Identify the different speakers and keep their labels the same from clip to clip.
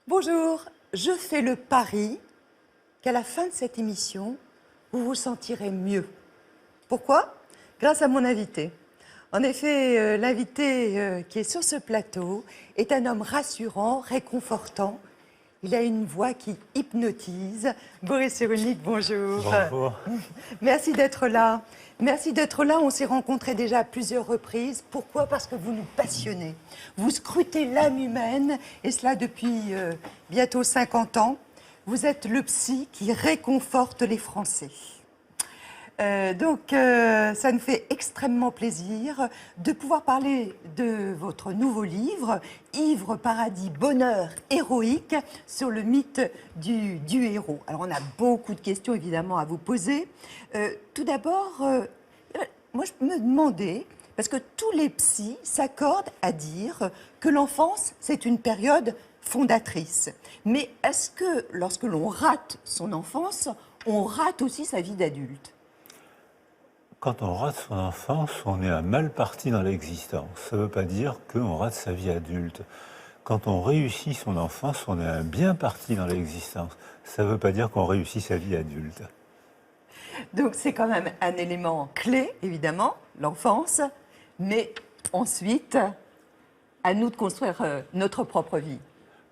Speaker 1: Bonjour, je fais le pari qu'à la fin de cette émission, vous vous sentirez mieux. Pourquoi? Grâce à mon invité. En effet, l'invité qui est sur ce plateau est un homme rassurant, réconfortant. Il a une voix qui hypnotise. Boris Cyrulnik, bonjour.
Speaker 2: Bonjour.
Speaker 1: Merci d'être là. Merci d'être là. On s'est rencontrés déjà à plusieurs reprises. Pourquoi? Parce que vous nous passionnez. Vous scrutez l'âme humaine, et cela depuis bientôt 50 ans. Vous êtes le psy qui réconforte les Français. Ça nous fait extrêmement plaisir de pouvoir parler de votre nouveau livre, Ivre, paradis, bonheur héroïque, sur le mythe du héros. Alors, on a beaucoup de questions, évidemment, à vous poser. Tout d'abord, moi, je me demandais, parce que tous les psys s'accordent à dire que l'enfance, c'est une période fondatrice. Mais est-ce que, lorsque l'on rate son enfance, on rate aussi sa vie d'adulte ?
Speaker 2: Quand on rate son enfance, on est un mal parti dans l'existence. Ça ne veut pas dire qu'on rate sa vie adulte. Quand on réussit son enfance, on est un bien parti dans l'existence. Ça ne veut pas dire qu'on réussit sa vie adulte.
Speaker 1: Donc c'est quand même un élément clé, évidemment, l'enfance, mais ensuite, à nous de construire notre propre vie.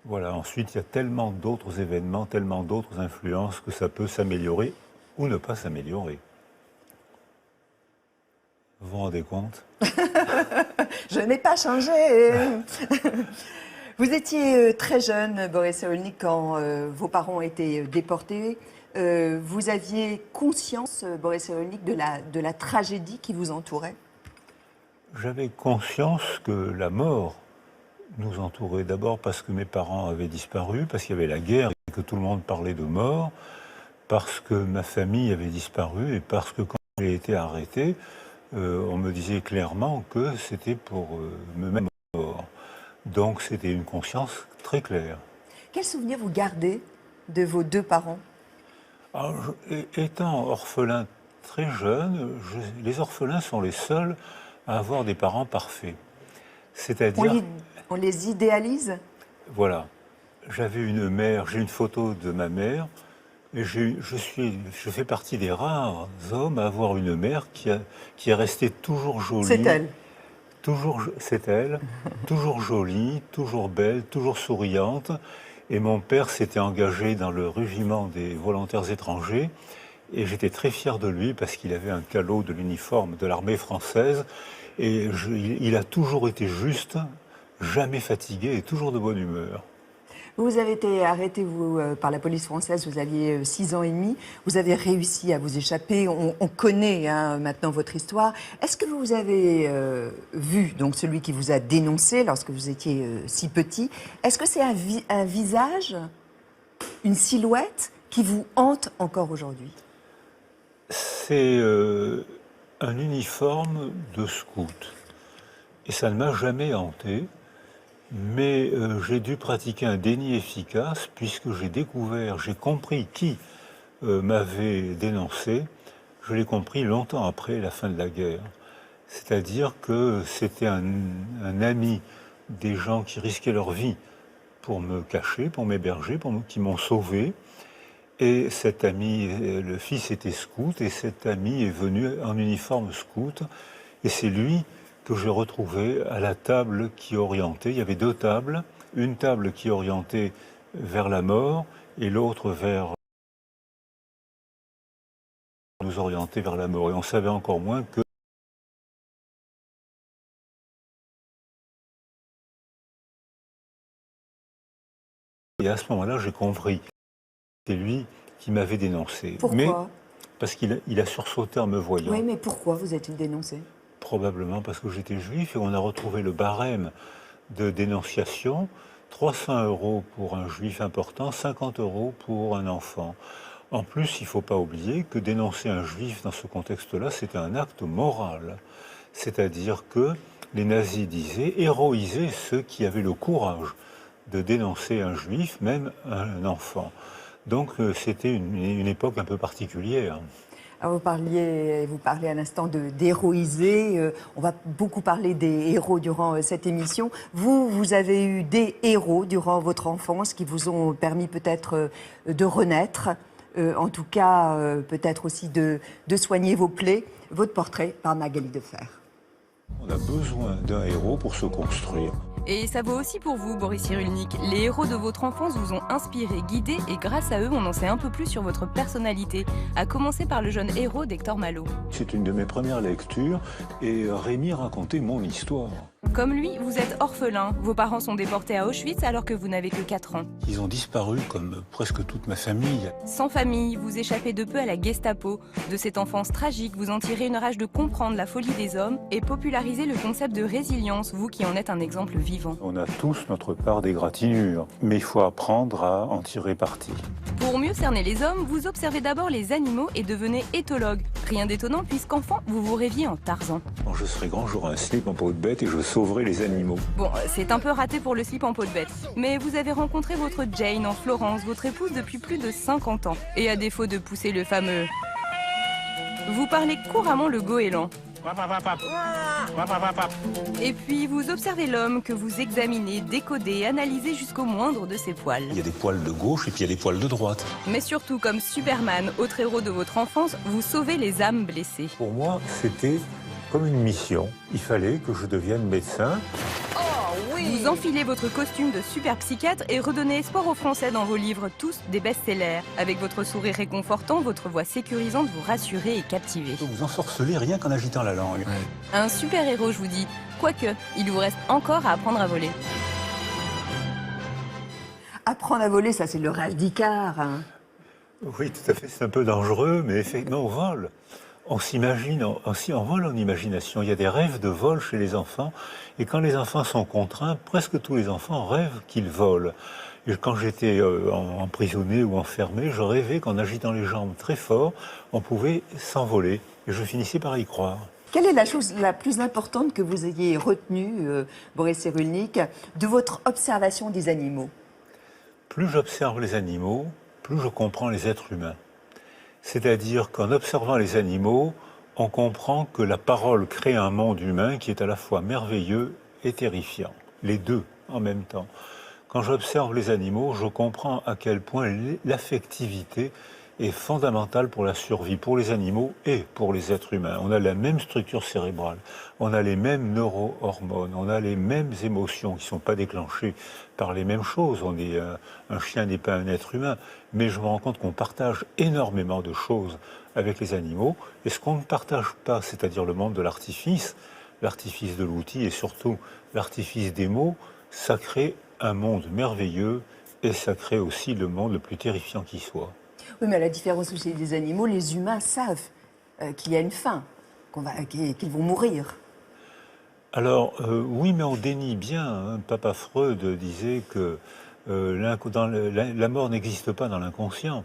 Speaker 2: Voilà, ensuite, il y a tellement d'autres événements, tellement d'autres influences que ça peut s'améliorer ou ne pas s'améliorer. Vous vous rendez compte?
Speaker 1: Je n'ai pas changé. Vous étiez très jeune, Boris Cyrulnik, quand vos parents ont été déportés. Vous aviez conscience, Boris Cyrulnik, de la tragédie qui vous entourait?
Speaker 2: J'avais conscience que la mort nous entourait. D'abord parce que mes parents avaient disparu, parce qu'il y avait la guerre et que tout le monde parlait de mort, parce que ma famille avait disparu et parce que quand j'ai été arrêté, on me disait clairement que c'était pour me mettre mort. Donc c'était une conscience très claire.
Speaker 1: Quel souvenir vous gardez de vos deux parents?
Speaker 2: Alors, étant orphelin très jeune, les orphelins sont les seuls à avoir des parents parfaits. C'est-à-dire...
Speaker 1: On les idéalise?
Speaker 2: Voilà. J'avais une mère, j'ai une photo de ma mère, et je fais partie des rares hommes à avoir une mère qui est restée toujours jolie.
Speaker 1: C'est elle.
Speaker 2: C'est elle, toujours jolie, toujours belle, toujours souriante. Et mon père s'était engagé dans le régiment des volontaires étrangers. Et j'étais très fier de lui parce qu'il avait un calot de l'uniforme de l'armée française. Et il a toujours été juste, jamais fatigué et toujours de bonne humeur.
Speaker 1: Vous avez été arrêté par la police française, vous aviez 6 ans et demi. Vous avez réussi à vous échapper. On connaît maintenant votre histoire. Est-ce que vous avez vu donc celui qui vous a dénoncé lorsque vous étiez si petit? Est-ce que c'est un visage, une silhouette qui vous hante encore aujourd'hui?
Speaker 2: C'est un uniforme de scout. Et ça ne m'a jamais hanté. Mais j'ai dû pratiquer un déni efficace puisque j'ai compris qui m'avait dénoncé. Je l'ai compris longtemps après la fin de la guerre. C'est-à-dire que c'était un ami des gens qui risquaient leur vie pour me cacher, pour m'héberger, qui m'ont sauvé. Et cet ami, le fils était scout, et cet ami est venu en uniforme scout. Et c'est lui que j'ai retrouvé à la table qui orientait. Il y avait 2 tables, une table qui orientait vers la mort et l'autre vers nous orienter vers la mort. Et on savait encore moins que... Et à ce moment-là, j'ai compris. C'est lui qui m'avait dénoncé.
Speaker 1: Pourquoi?
Speaker 2: Mais parce qu'il a sursauté en me voyant.
Speaker 1: Oui, mais pourquoi vous a-t-il dénoncé?
Speaker 2: Probablement parce que j'étais juif et on a retrouvé le barème de dénonciation, 300 € pour un juif important, 50 € pour un enfant. En plus, il ne faut pas oublier que dénoncer un juif dans ce contexte-là, c'était un acte moral. C'est-à-dire que les nazis disaient héroïser ceux qui avaient le courage de dénoncer un juif, même un enfant. Donc c'était une époque un peu particulière.
Speaker 1: Alors vous parliez à l'instant d'héroïser. On va beaucoup parler des héros durant cette émission. Vous avez eu des héros durant votre enfance qui vous ont permis peut-être de renaître, en tout cas peut-être aussi de soigner vos plaies. Votre portrait par Magali Defer.
Speaker 2: On a besoin d'un héros pour se construire.
Speaker 3: Et ça vaut aussi pour vous, Boris Cyrulnik. Les héros de votre enfance vous ont inspiré, guidé, et grâce à eux, on en sait un peu plus sur votre personnalité, à commencer par le jeune héros d'Hector Malot.
Speaker 2: C'est une de mes premières lectures, et Rémi racontait mon histoire.
Speaker 3: Comme lui, vous êtes orphelin. Vos parents sont déportés à Auschwitz alors que vous n'avez que 4 ans.
Speaker 2: Ils ont disparu comme presque toute ma famille.
Speaker 3: Sans famille, vous échappez de peu à la Gestapo. De cette enfance tragique, vous en tirez une rage de comprendre la folie des hommes et popularisez le concept de résilience, vous qui en êtes un exemple vivant.
Speaker 2: On a tous notre part d'égratignure, mais il faut apprendre à en tirer parti.
Speaker 3: Pour mieux cerner les hommes, vous observez d'abord les animaux et devenez éthologue. Rien d'étonnant puisqu'enfant, vous vous rêviez en Tarzan.
Speaker 2: Quand je serai grand, j'aurai un slip en peau de bête et je sauverai les animaux.
Speaker 3: Bon, c'est un peu raté pour le slip en peau de bête. Mais vous avez rencontré votre Jane en Florence, votre épouse depuis plus de 50 ans. Et à défaut de pousser le fameux... Vous parlez couramment le goéland. Et puis vous observez l'homme que vous examinez, décodez, analysez jusqu'au moindre de ses poils.
Speaker 2: Il y a des poils de gauche et puis il y a des poils de droite.
Speaker 3: Mais surtout, comme Superman, autre héros de votre enfance, vous sauvez les âmes blessées.
Speaker 2: Pour moi, c'était comme une mission. Il fallait que je devienne médecin.
Speaker 3: Vous enfilez votre costume de super psychiatre et redonnez espoir aux Français dans vos livres, tous des best-sellers. Avec votre sourire réconfortant, votre voix sécurisante, vous rassurez et captivez.
Speaker 2: Vous ensorcelez rien qu'en agitant la langue. Ouais.
Speaker 3: Un super héros, je vous dis. Quoique, il vous reste encore à apprendre à voler.
Speaker 1: Apprendre à voler, ça c'est le rêve d'Icare. Hein.
Speaker 2: Oui, tout à fait, c'est un peu dangereux, mais effectivement, on vole. On s'imagine, on vole en imagination. Il y a des rêves de vol chez les enfants. Et quand les enfants sont contraints, presque tous les enfants rêvent qu'ils volent. Et quand j'étais emprisonné ou enfermé, je rêvais qu'en agitant les jambes très fort, on pouvait s'envoler. Et je finissais par y croire.
Speaker 1: Quelle est la chose la plus importante que vous ayez retenue, Boris Cyrulnik, de votre observation des animaux?
Speaker 2: Plus j'observe les animaux, plus je comprends les êtres humains. C'est-à-dire qu'en observant les animaux, on comprend que la parole crée un monde humain qui est à la fois merveilleux et terrifiant. Les deux en même temps. Quand j'observe les animaux, je comprends à quel point l'affectivité est fondamentale pour la survie, pour les animaux et pour les êtres humains. On a la même structure cérébrale, on a les mêmes neurohormones, on a les mêmes émotions qui ne sont pas déclenchées par les mêmes choses. Un chien n'est pas un être humain, mais je me rends compte qu'on partage énormément de choses avec les animaux. Et ce qu'on ne partage pas, c'est-à-dire le monde de l'artifice de l'outil et surtout l'artifice des mots, ça crée un monde merveilleux et ça crée aussi le monde le plus terrifiant qui soit.
Speaker 1: Oui, mais à la différence aussi des animaux, les humains savent qu'il y a une fin, qu'ils vont mourir.
Speaker 2: Alors, oui, mais on dénie bien. Hein. Papa Freud disait que la mort n'existe pas dans l'inconscient.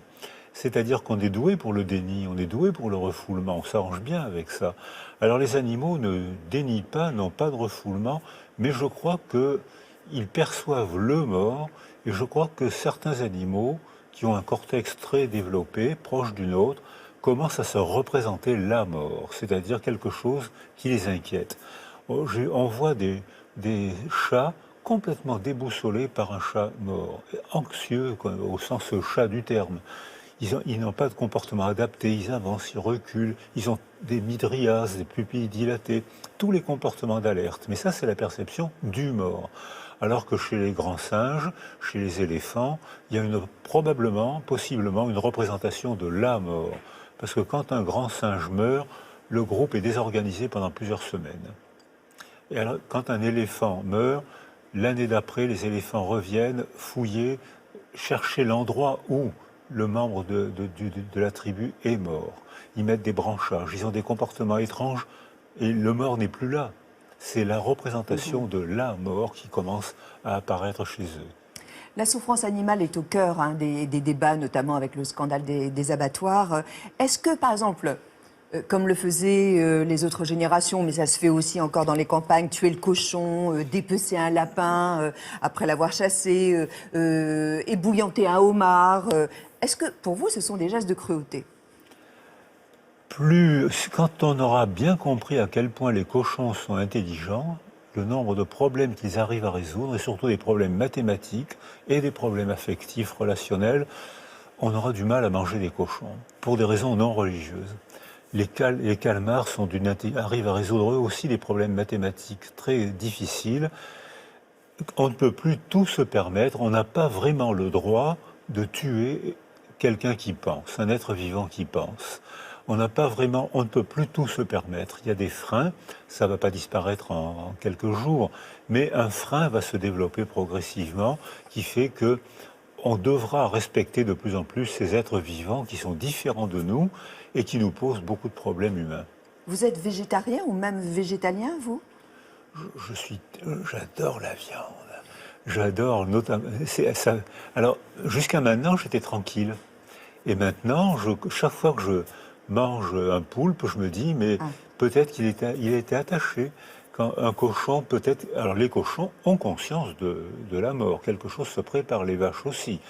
Speaker 2: C'est-à-dire qu'on est doué pour le déni, on est doué pour le refoulement, on s'arrange bien avec ça. Alors les animaux ne dénient pas, n'ont pas de refoulement, mais je crois qu'ils perçoivent le mort, et je crois que certains animaux qui ont un cortex très développé, proche du nôtre, commencent à se représenter la mort, c'est-à-dire quelque chose qui les inquiète. On voit des chats complètement déboussolés par un chat mort, anxieux au sens chat du terme. Ils n'ont pas de comportement adapté, ils avancent, ils reculent, ils ont des midrias, des pupilles dilatées, tous les comportements d'alerte. Mais ça, c'est la perception du mort. Alors que chez les grands singes, chez les éléphants, il y a possiblement une représentation de la mort. Parce que quand un grand singe meurt, le groupe est désorganisé pendant plusieurs semaines. Et alors, quand un éléphant meurt, l'année d'après, les éléphants reviennent fouiller, chercher l'endroit où le membre de la tribu est mort. Ils mettent des branchages, ils ont des comportements étranges et le mort n'est plus là. C'est la représentation de la mort qui commence à apparaître chez eux.
Speaker 1: La souffrance animale est au cœur des débats, notamment avec le scandale des abattoirs. Est-ce que, par exemple, comme le faisaient les autres générations, mais ça se fait aussi encore dans les campagnes, tuer le cochon, dépecer un lapin après l'avoir chassé, ébouillanter un homard, est-ce que pour vous ce sont des gestes de cruauté?
Speaker 2: Quand on aura bien compris à quel point les cochons sont intelligents, le nombre de problèmes qu'ils arrivent à résoudre, et surtout des problèmes mathématiques et des problèmes affectifs, relationnels, on aura du mal à manger des cochons, pour des raisons non religieuses. Les calmars arrivent à résoudre eux aussi des problèmes mathématiques très difficiles. On ne peut plus tout se permettre, on n'a pas vraiment le droit de tuer quelqu'un qui pense, un être vivant qui pense. On ne peut plus tout se permettre. Il y a des freins, ça ne va pas disparaître en quelques jours, mais un frein va se développer progressivement qui fait que on devra respecter de plus en plus ces êtres vivants qui sont différents de nous et qui nous posent beaucoup de problèmes humains.
Speaker 1: Vous êtes végétarien ou même végétalien, vous?
Speaker 2: J'adore la viande. J'adore notamment. Alors, jusqu'à maintenant, j'étais tranquille. Et maintenant, chaque fois que je mange un poulpe, je me dis, mais peut-être qu'il il a été attaché. Quand un cochon, peut-être. Alors, les cochons ont conscience de la mort. Quelque chose se prépare, les vaches aussi.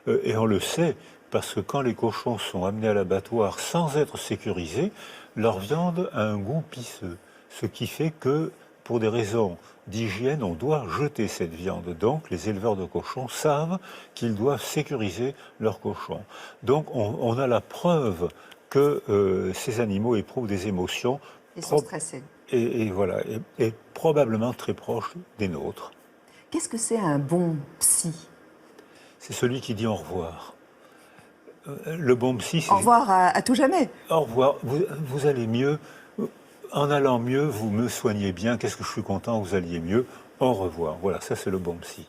Speaker 2: Et on le sait, parce que quand les cochons sont amenés à l'abattoir sans être sécurisés, leur viande a un goût pisseux. Ce qui fait que, pour des raisons d'hygiène, on doit jeter cette viande. Donc, les éleveurs de cochons savent qu'ils doivent sécuriser leurs cochons. Donc, on a la preuve que ces animaux éprouvent des émotions.
Speaker 1: Ils sont stressés.
Speaker 2: Et voilà, et probablement très proches des nôtres.
Speaker 1: Qu'est-ce que c'est un bon psy?
Speaker 2: C'est celui qui dit au revoir. Le bon psy, c'est...
Speaker 1: Au revoir à tout jamais.
Speaker 2: Au revoir, vous allez mieux. En allant mieux, vous me soignez bien. Qu'est-ce que je suis content, vous alliez mieux. Au revoir. Voilà, ça c'est le bon psy.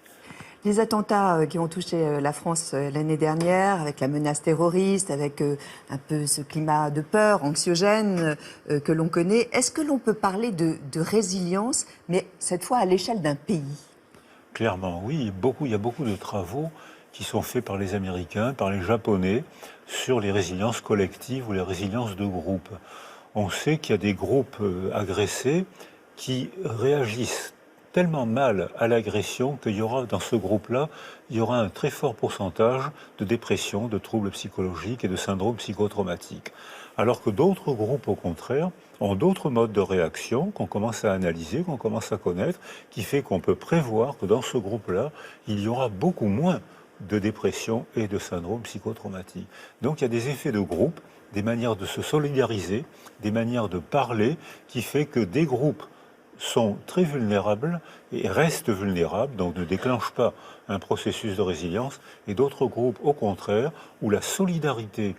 Speaker 1: Les attentats qui ont touché la France l'année dernière, avec la menace terroriste, avec un peu ce climat de peur, anxiogène que l'on connaît, est-ce que l'on peut parler de résilience, mais cette fois à l'échelle d'un pays?
Speaker 2: Clairement, oui. Il y a beaucoup de travaux qui sont faits par les Américains, par les Japonais, sur les résiliences collectives ou les résiliences de groupe. On sait qu'il y a des groupes agressés qui réagissent tellement mal à l'agression qu'il y aura dans ce groupe-là, il y aura un très fort pourcentage de dépression, de troubles psychologiques et de syndromes psychotraumatiques. Alors que d'autres groupes, au contraire, ont d'autres modes de réaction qu'on commence à analyser, qu'on commence à connaître, qui fait qu'on peut prévoir que dans ce groupe-là, il y aura beaucoup moins de dépression et de syndrome psychotraumatique. Donc il y a des effets de groupe, des manières de se solidariser, des manières de parler, qui fait que des groupes sont très vulnérables et restent vulnérables, donc ne déclenchent pas un processus de résilience, et d'autres groupes, au contraire, où la solidarité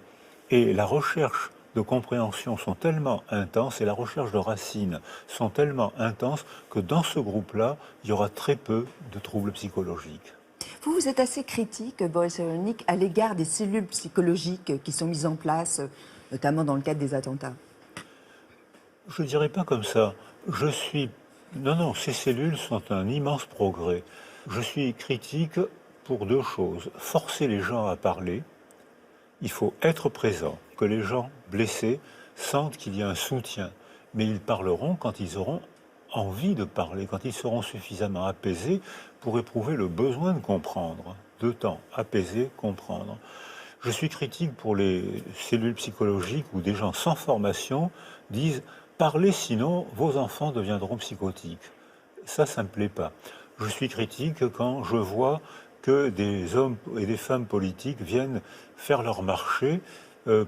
Speaker 2: et la recherche de compréhension sont tellement intenses et la recherche de racines sont tellement intenses que dans ce groupe-là, il y aura très peu de troubles psychologiques.
Speaker 1: Vous êtes assez critique, Boris Cyrulnik, à l'égard des cellules psychologiques qui sont mises en place, notamment dans le cadre des attentats.
Speaker 2: Je ne dirais pas comme ça. Non, ces cellules sont un immense progrès. Je suis critique pour deux choses. Forcer les gens à parler. Il faut être présent, que les gens blessés sentent qu'il y a un soutien. Mais ils parleront quand ils auront envie de parler, quand ils seront suffisamment apaisés pour éprouver le besoin de comprendre. 2 temps, apaiser, comprendre. Je suis critique pour les cellules psychologiques où des gens sans formation disent « parlez sinon vos enfants deviendront psychotiques ». Ça ne me plaît pas. Je suis critique quand je vois que des hommes et des femmes politiques viennent faire leur marché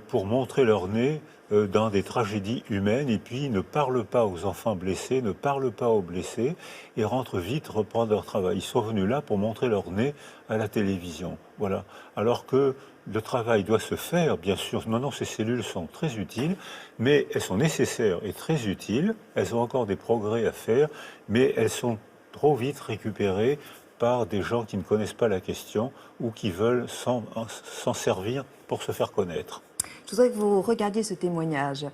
Speaker 2: pour montrer leur nez dans des tragédies humaines et puis ne parlent pas aux enfants blessés, ne parlent pas aux blessés et rentrent vite reprendre leur travail. Ils sont venus là pour montrer leur nez à la télévision. Voilà. Alors que le travail doit se faire, bien sûr. Maintenant, ces cellules sont très utiles, mais elles sont nécessaires et très utiles. Elles ont encore des progrès à faire, mais elles sont trop vite récupérées par des gens qui ne connaissent pas la question ou qui veulent s'en servir pour se faire connaître.
Speaker 1: Je voudrais que vous regardiez ce témoignage.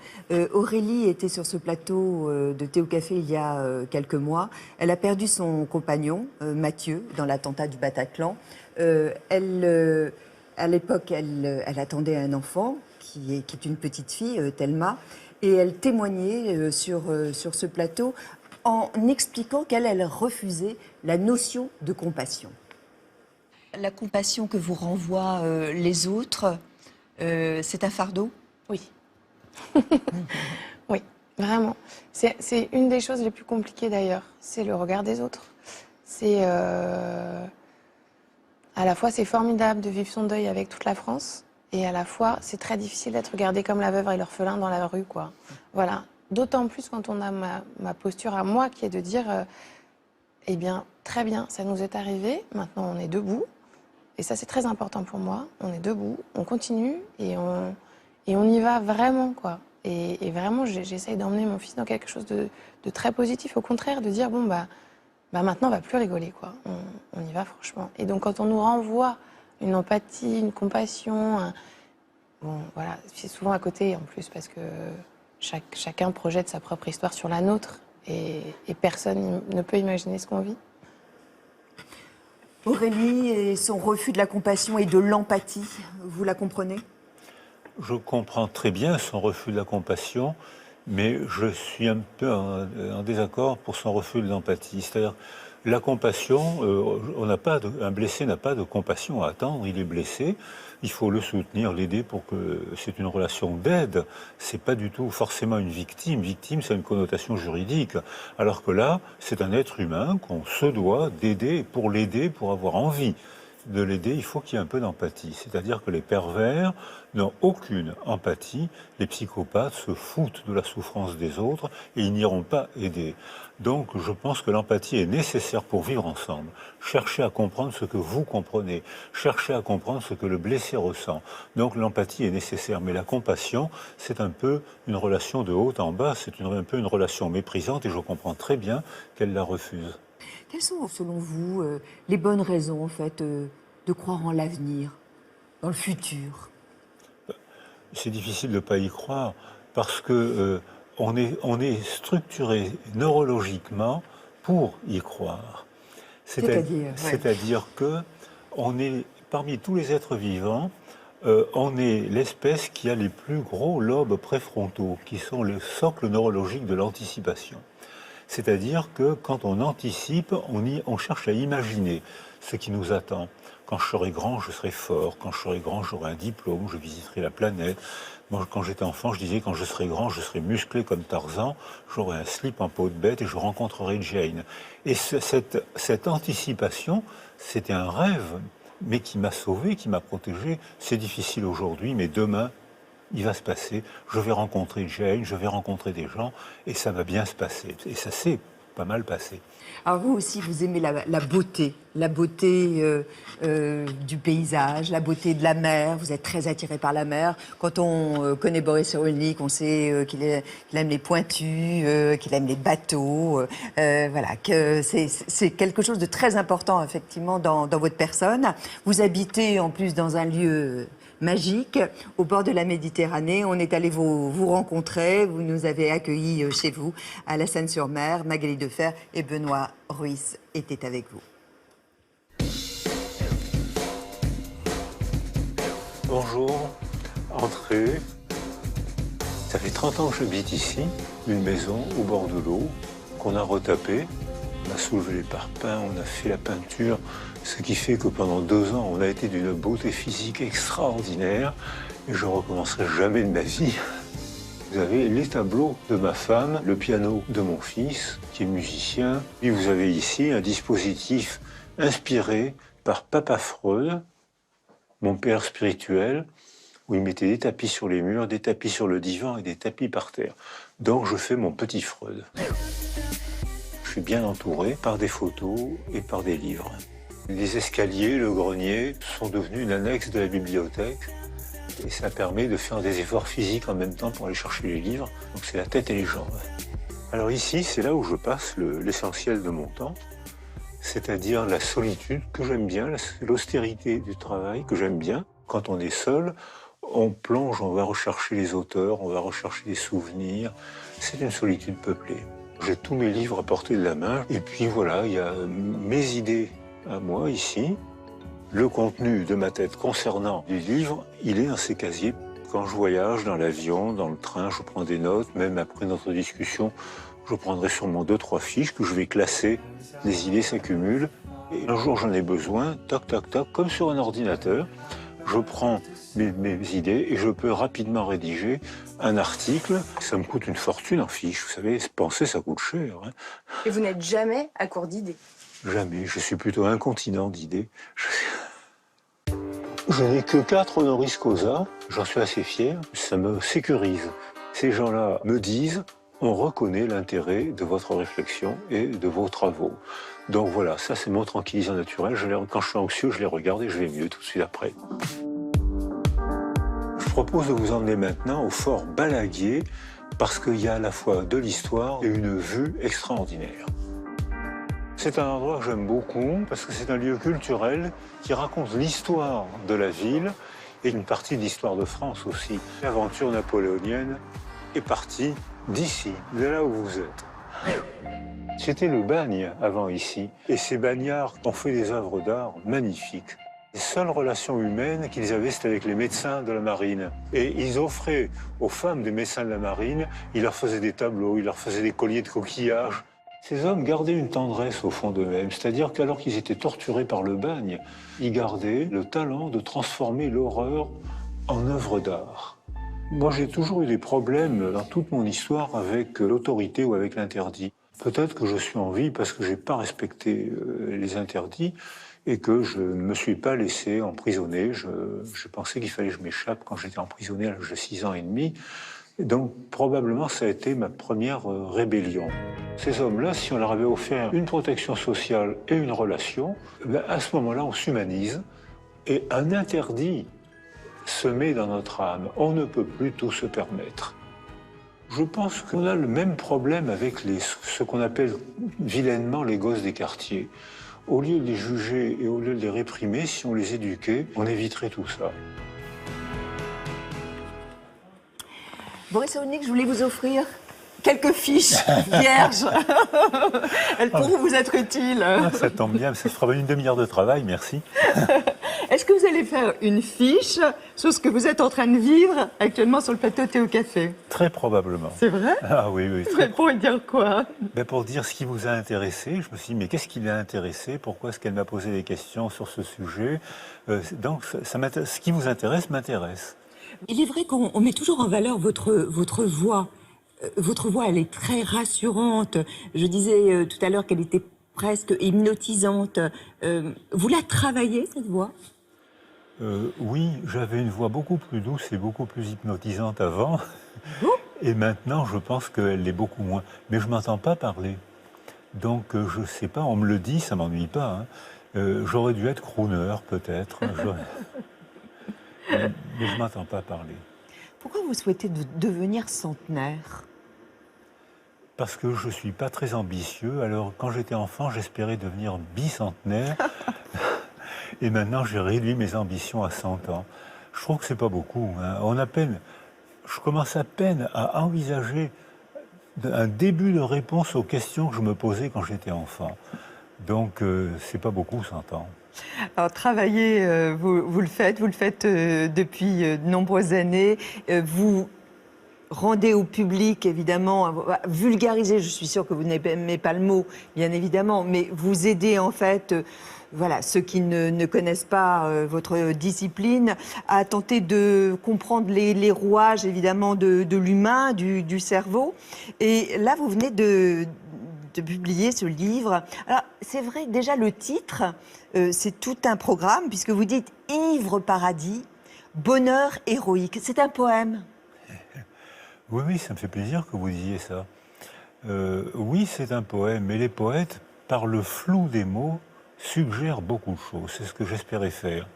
Speaker 1: Aurélie était sur ce plateau de Thé au Café il y a quelques mois. Elle a perdu son compagnon, Mathieu, dans l'attentat du Bataclan. À l'époque, elle attendait un enfant, qui est une petite fille, Thelma, et elle témoignait sur ce plateau en expliquant qu'elle refusait la notion de compassion.
Speaker 4: La compassion que vous renvoient les autres, c'est un fardeau?
Speaker 5: Oui.
Speaker 4: Oui, vraiment. C'est une des choses les plus compliquées d'ailleurs, c'est le regard des autres. C'est à la fois c'est formidable de vivre son deuil avec toute la France, et à la fois c'est très difficile d'être regardé comme la veuve et l'orphelin dans la rue, quoi. Voilà. D'autant plus quand on a ma posture à moi qui est de dire, eh bien, très bien, ça nous est arrivé, maintenant on est debout, et ça c'est très important pour moi, on est debout, on continue, et on y va vraiment, quoi. Et vraiment, j'essaye d'emmener mon fils dans quelque chose de très positif, au contraire, de dire, bon, bah maintenant on va plus rigoler, quoi, on y va franchement. Et donc quand on nous renvoie une empathie, une compassion, bon, voilà, c'est souvent à côté en plus, parce que chacun projette sa propre histoire sur la nôtre, et personne ne peut imaginer ce qu'on vit.
Speaker 1: Aurélie et son refus de la compassion et de l'empathie, vous la comprenez?
Speaker 2: Je comprends très bien son refus de la compassion, mais je suis un peu en désaccord pour son refus de l'empathie. C'est-à-dire, la compassion, un blessé n'a pas de compassion à attendre, il est blessé, il faut le soutenir, l'aider pour que c'est une relation d'aide. C'est pas du tout forcément une victime. Victime, c'est une connotation juridique. Alors que là, c'est un être humain qu'on se doit d'aider. Et pour l'aider, pour avoir envie de l'aider, il faut qu'il y ait un peu d'empathie. C'est-à-dire que les pervers n'ont aucune empathie, les psychopathes se foutent de la souffrance des autres et ils n'iront pas aider. Donc je pense que l'empathie est nécessaire pour vivre ensemble. Cherchez à comprendre ce que vous comprenez, cherchez à comprendre ce que le blessé ressent. Donc l'empathie est nécessaire, mais la compassion, c'est un peu une relation de haut en bas, c'est un peu une relation méprisante et je comprends très bien qu'elle la refuse.
Speaker 1: Quelles sont, selon vous, les bonnes raisons, en fait, de croire en l'avenir, dans le futur?
Speaker 2: C'est difficile de ne pas y croire parce que on est structuré neurologiquement pour y croire. C'est-à-dire que on est, parmi tous les êtres vivants, on est l'espèce qui a les plus gros lobes préfrontaux, qui sont le socle neurologique de l'anticipation. C'est-à-dire que quand on anticipe, on cherche à imaginer ce qui nous attend. Quand je serai grand, je serai fort. Quand je serai grand, j'aurai un diplôme, je visiterai la planète. Moi, quand j'étais enfant, je disais, quand je serai grand, je serai musclé comme Tarzan, j'aurai un slip en peau de bête et je rencontrerai Jane. Et cette anticipation, c'était un rêve, mais qui m'a sauvé, qui m'a protégé. C'est difficile aujourd'hui, mais demain, il va se passer, je vais rencontrer Jane, je vais rencontrer des gens, et ça va bien se passer. Et ça s'est pas mal passé.
Speaker 1: Alors vous aussi, vous aimez la beauté du paysage, la beauté de la mer, vous êtes très attiré par la mer. Quand on connaît Boris Cyrulnik, on sait qu'il aime les pointus, qu'il aime les bateaux, voilà, que c'est quelque chose de très important, effectivement, dans votre personne. Vous habitez, en plus, dans un lieu magique, au bord de la Méditerranée. On est allé vous rencontrer, vous nous avez accueillis chez vous, à la Seine-sur-Mer. Magali Defer et Benoît Ruiz étaient avec vous.
Speaker 2: Bonjour, entrez. Ça fait 30 ans que j'habite ici, une maison au bord de l'eau, qu'on a retapée. On a soulevé les parpaings, on a fait la peinture, ce qui fait que pendant 2 ans, on a été d'une beauté physique extraordinaire et je ne recommencerai jamais de ma vie. Vous avez les tableaux de ma femme, le piano de mon fils, qui est musicien. Et vous avez ici un dispositif inspiré par Papa Freud, mon père spirituel, où il mettait des tapis sur les murs, des tapis sur le divan et des tapis par terre. Donc je fais mon petit Freud. Je suis bien entouré par des photos et par des livres. Les escaliers, le grenier sont devenus une annexe de la bibliothèque et ça permet de faire des efforts physiques en même temps pour aller chercher les livres. Donc c'est la tête et les jambes. Alors ici, c'est là où je passe l'essentiel de mon temps, c'est-à-dire la solitude que j'aime bien, l'austérité du travail que j'aime bien. Quand on est seul, on plonge, on va rechercher les auteurs, on va rechercher des souvenirs. C'est une solitude peuplée. J'ai tous mes livres à portée de la main. Et puis voilà, il y a mes idées à moi ici. Le contenu de ma tête concernant les livres, il est dans ces casiers. Quand je voyage dans l'avion, dans le train, je prends des notes. Même après notre discussion, je prendrai sûrement 2-3 fiches que je vais classer. Les idées s'accumulent. Et un jour, j'en ai besoin, toc, toc, toc, comme sur un ordinateur. je prends mes idées et je peux rapidement rédiger un article. Ça me coûte une fortune en fiche, vous savez, penser ça coûte cher. Hein.
Speaker 3: Et vous n'êtes jamais à court d'idées?
Speaker 2: Jamais, je suis plutôt incontinent d'idées. Je n'ai que 4 honoris causa, j'en suis assez fier, ça me sécurise. Ces gens-là me disent, on reconnaît l'intérêt de votre réflexion et de vos travaux. Donc voilà, ça c'est mon tranquillisant naturel. Quand je suis anxieux, je les regarde et je vais mieux tout de suite après. Je propose de vous emmener maintenant au fort Balaguier parce qu'il y a à la fois de l'histoire et une vue extraordinaire. C'est un endroit que j'aime beaucoup parce que c'est un lieu culturel qui raconte l'histoire de la ville et une partie de l'histoire de France aussi. L'aventure napoléonienne est partie d'ici, de là où vous êtes. C'était le bagne avant ici, et ces bagnards ont fait des œuvres d'art magnifiques. Les seules relations humaines qu'ils avaient, c'était avec les médecins de la marine. Et ils offraient aux femmes des médecins de la marine, ils leur faisaient des tableaux, ils leur faisaient des colliers de coquillages. Ces hommes gardaient une tendresse au fond d'eux-mêmes, c'est-à-dire qu'alors qu'ils étaient torturés par le bagne, ils gardaient le talent de transformer l'horreur en œuvre d'art. Moi, j'ai toujours eu des problèmes dans toute mon histoire avec l'autorité ou avec l'interdit. Peut-être que je suis en vie parce que je n'ai pas respecté les interdits et que je ne me suis pas laissé emprisonner. Je pensais qu'il fallait que je m'échappe quand j'étais emprisonné à l'âge de 6 ans et demi. Et donc, probablement, ça a été ma première rébellion. Ces hommes-là, si on leur avait offert une protection sociale et une relation, ben à ce moment-là, on s'humanise et un interdit se met dans notre âme. On ne peut plus tout se permettre. Je pense qu'on a le même problème avec ce qu'on appelle vilainement les gosses des quartiers. Au lieu de les juger et au lieu de les réprimer, si on les éduquait, on éviterait tout ça.
Speaker 1: Boris Cyrulnik, je voulais vous offrir quelques fiches vierges. Elles pourront vous être utiles.
Speaker 2: Ça tombe bien, ça fera une demi-heure de travail, merci.
Speaker 1: Est-ce que vous allez faire une fiche sur ce que vous êtes en train de vivre actuellement sur le plateau Thé au Café?
Speaker 2: Très probablement.
Speaker 1: C'est vrai?
Speaker 2: Ah oui, oui.
Speaker 1: Très... Pour dire quoi?
Speaker 2: Ben pour dire ce qui vous a intéressé. Je me suis dit, mais qu'est-ce qui l'a intéressé? Pourquoi est-ce qu'elle m'a posé des questions sur ce sujet? Donc, ce qui vous intéresse m'intéresse.
Speaker 1: Il est vrai qu'on met toujours en valeur votre voix. Votre voix, elle est très rassurante. Je disais tout à l'heure qu'elle était presque hypnotisante. Vous la travaillez, cette voix?
Speaker 2: Oui, j'avais une voix beaucoup plus douce et beaucoup plus hypnotisante avant. Et maintenant, je pense qu'elle l'est beaucoup moins. Mais je ne m'entends pas parler. Donc, je ne sais pas, on me le dit, ça ne m'ennuie pas. Hein. J'aurais dû être crooner, peut-être. Mais je ne m'entends pas parler.
Speaker 1: Pourquoi vous souhaitez devenir centenaire?
Speaker 2: Parce que je ne suis pas très ambitieux. Alors, quand j'étais enfant, j'espérais devenir bicentenaire. Et maintenant, j'ai réduit mes ambitions à 100 ans. Je trouve que ce n'est pas beaucoup. Hein. Je commence à peine à envisager un début de réponse aux questions que je me posais quand j'étais enfant. Donc, ce n'est pas beaucoup 100 ans.
Speaker 1: Alors, travailler, vous le faites depuis de nombreuses années. Vous rendez au public, évidemment, vulgariser, je suis sûre que vous n'aimez pas le mot, bien évidemment, mais vous aidez en fait, voilà, ceux qui ne connaissent pas votre discipline, à tenter de comprendre les rouages, évidemment, de l'humain, du cerveau. Et là, vous venez de publier ce livre. Alors, c'est vrai, déjà, le titre, c'est tout un programme, puisque vous dites « Ivre paradis, bonheur héroïque ». C'est un poème.
Speaker 2: Oui, oui, ça me fait plaisir que vous disiez ça. Oui, c'est un poème, mais les poètes, par le flou des mots, suggèrent beaucoup de choses. C'est ce que j'espérais faire.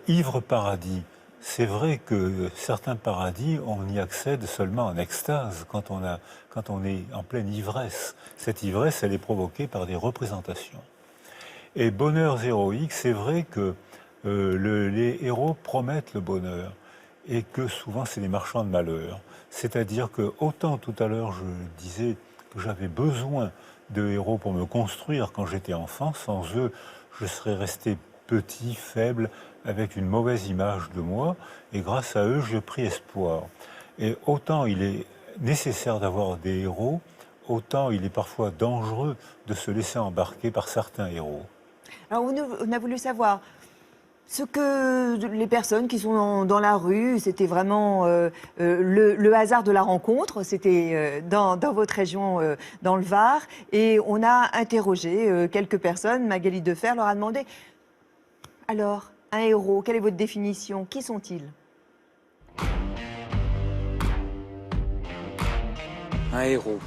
Speaker 2: Ivre paradis, c'est vrai que certains paradis, on y accède seulement en extase, quand on est en pleine ivresse. Cette ivresse, elle est provoquée par des représentations. Et bonheur héroïque, c'est vrai que les héros promettent le bonheur, et que souvent c'est des marchands de malheur. C'est-à-dire que, autant tout à l'heure je disais que j'avais besoin de héros pour me construire quand j'étais enfant, sans eux je serais resté petit, faible, avec une mauvaise image de moi, et grâce à eux j'ai pris espoir. Et autant il est nécessaire d'avoir des héros, autant il est parfois dangereux de se laisser embarquer par certains héros.
Speaker 1: Alors on a voulu savoir,
Speaker 5: Ce que les personnes qui sont dans la rue, c'était vraiment le hasard de la rencontre. C'était dans votre région, dans le Var. Et on a interrogé quelques personnes. Magali Defer leur a demandé, alors, un héros, quelle est votre définition? Qui sont-ils?
Speaker 6: Un héros.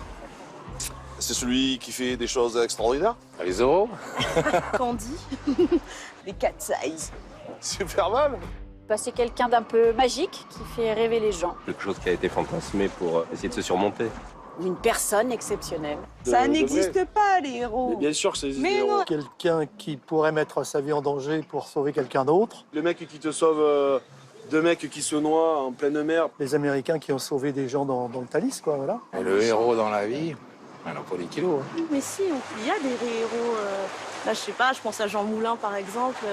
Speaker 7: C'est celui qui fait des choses extraordinaires.
Speaker 6: Les Zorro.
Speaker 8: Candy. Les cat size.
Speaker 7: Super mal.
Speaker 8: Bah, c'est quelqu'un d'un peu magique qui fait rêver les gens.
Speaker 6: Quelque chose qui a été fantasmé pour essayer de se surmonter.
Speaker 8: Une personne exceptionnelle.
Speaker 9: Ça n'existe pas, les héros.
Speaker 7: Bien sûr que c'est
Speaker 9: Mais non.
Speaker 10: Quelqu'un qui pourrait mettre sa vie en danger pour sauver quelqu'un d'autre.
Speaker 7: Le mec qui te sauve deux mecs qui se noient en pleine mer.
Speaker 10: Les Américains qui ont sauvé des gens dans le Thalys, quoi, voilà.
Speaker 6: Et le héros dans la vie, alors pour les kilos. Hein.
Speaker 9: Mais si, il y a des héros. Là, je sais pas, je pense à Jean Moulin, par exemple.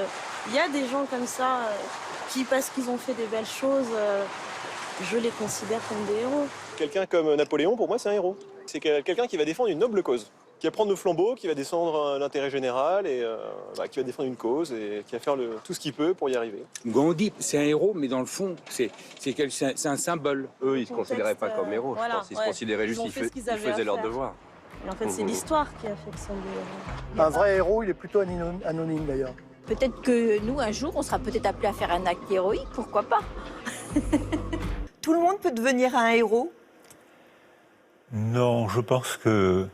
Speaker 9: Il y a des gens comme ça qui, parce qu'ils ont fait des belles choses, je les considère comme des héros.
Speaker 7: Quelqu'un comme Napoléon, pour moi, c'est un héros. C'est quelqu'un qui va défendre une noble cause, qui va prendre le flambeau, qui va descendre l'intérêt général et qui va défendre une cause et qui va faire tout ce qu'il peut pour y arriver.
Speaker 11: Gandhi, c'est un héros, mais dans le fond, c'est un symbole.
Speaker 6: Eux, ils se considéraient pas comme héros, je pense. Ils se considéraient juste qu'ils faisaient leur devoir.
Speaker 9: Et en fait, c'est l'histoire qui a fait que ce sont des héros.
Speaker 10: Un vrai héros, il est plutôt anonyme d'ailleurs.
Speaker 8: Peut-être que nous, un jour, on sera peut-être appelés à faire un acte héroïque, pourquoi pas?
Speaker 5: Tout le monde peut devenir un héros?
Speaker 2: Non, je pense que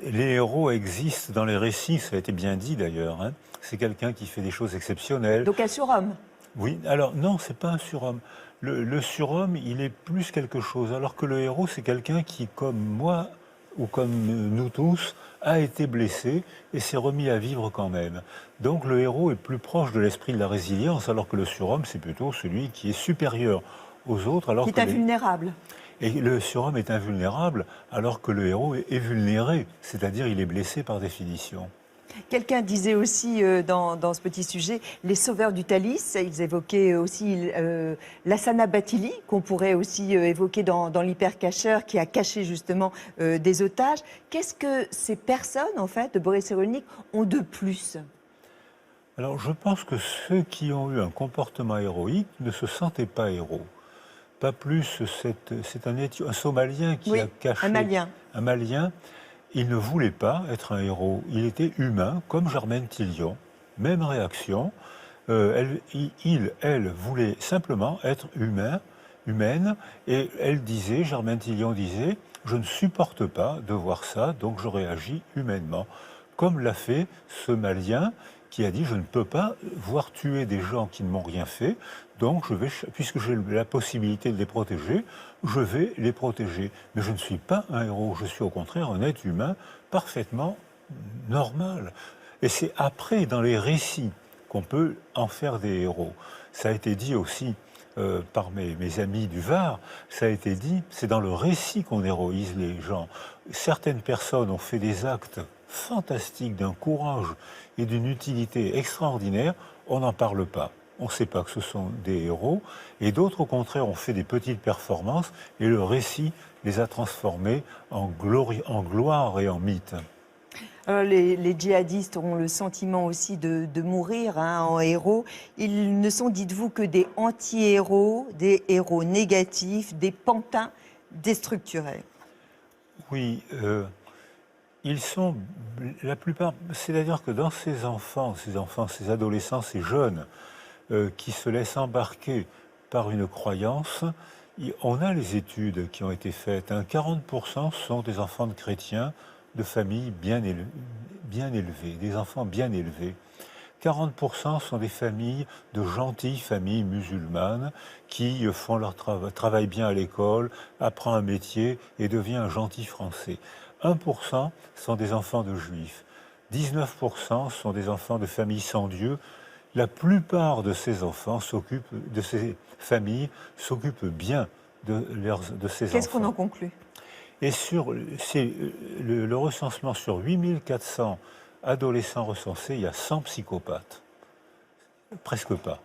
Speaker 2: les héros existent dans les récits, ça a été bien dit d'ailleurs. Hein. C'est quelqu'un qui fait des choses exceptionnelles.
Speaker 5: Donc un surhomme.
Speaker 2: Oui, alors non, c'est pas un surhomme. Le surhomme, il est plus quelque chose, alors que le héros, c'est quelqu'un qui, comme moi, ou comme nous tous, a été blessé et s'est remis à vivre quand même. Donc le héros est plus proche de l'esprit de la résilience, alors que le surhomme, c'est plutôt celui qui est supérieur aux autres. Alors
Speaker 5: Qui est invulnérable.
Speaker 2: Et le surhomme est invulnérable, alors que le héros est vulnéré, c'est-à-dire il est blessé par définition.
Speaker 5: Quelqu'un disait aussi dans ce petit sujet, les sauveurs du Thalys, ils évoquaient aussi l'Asana Bathily, qu'on pourrait aussi évoquer dans l'hypercacheur, qui a caché justement des otages. Qu'est-ce que ces personnes, en fait, de Boris Cyrulnik, ont de plus?
Speaker 2: Alors je pense que ceux qui ont eu un comportement héroïque ne se sentaient pas héros. Pas plus, c'est un Somalien qui a caché... Un Malien. Il ne voulait pas être un héros. Il était humain, comme Germaine Tillion. Même réaction. Elle voulait simplement être humaine. Et elle disait, Germaine Tillion disait, je ne supporte pas de voir ça, donc je réagis humainement. Comme l'a fait ce Malien qui a dit, je ne peux pas voir tuer des gens qui ne m'ont rien fait, donc puisque j'ai la possibilité de les protéger, je vais les protéger. Mais je ne suis pas un héros, je suis au contraire un être humain parfaitement normal. Et c'est après, dans les récits, qu'on peut en faire des héros. Ça a été dit aussi par mes amis du Var, ça a été dit, c'est dans le récit qu'on héroïse les gens. Certaines personnes ont fait des actes fantastiques, d'un courage et d'une utilité extraordinaire, on n'en parle pas. On ne sait pas que ce sont des héros, et d'autres, au contraire, ont fait des petites performances, et le récit les a transformés en gloire et en mythe.
Speaker 5: Alors, les djihadistes ont le sentiment aussi de mourir en héros. Ils ne sont, dites-vous, que des anti-héros, des héros négatifs, des pantins déstructurés.
Speaker 2: Oui, ils sont, la plupart, c'est-à-dire que dans ces enfants, ces adolescents, ces jeunes, qui se laissent embarquer par une croyance, on a les études qui ont été faites. 40% sont des enfants de chrétiens, de familles bien élevées, des enfants bien élevés. 40% sont des familles, de gentilles familles musulmanes qui font leur travaillent bien à l'école, apprennent un métier et deviennent un gentil français. 1% sont des enfants de juifs. 19% sont des enfants de familles sans Dieu. La plupart de ces enfants de ces familles s'occupent bien de ces enfants.
Speaker 5: Qu'est-ce qu'on en conclut?
Speaker 2: Et le recensement sur 8400 adolescents recensés, il y a 100 psychopathes. Presque pas.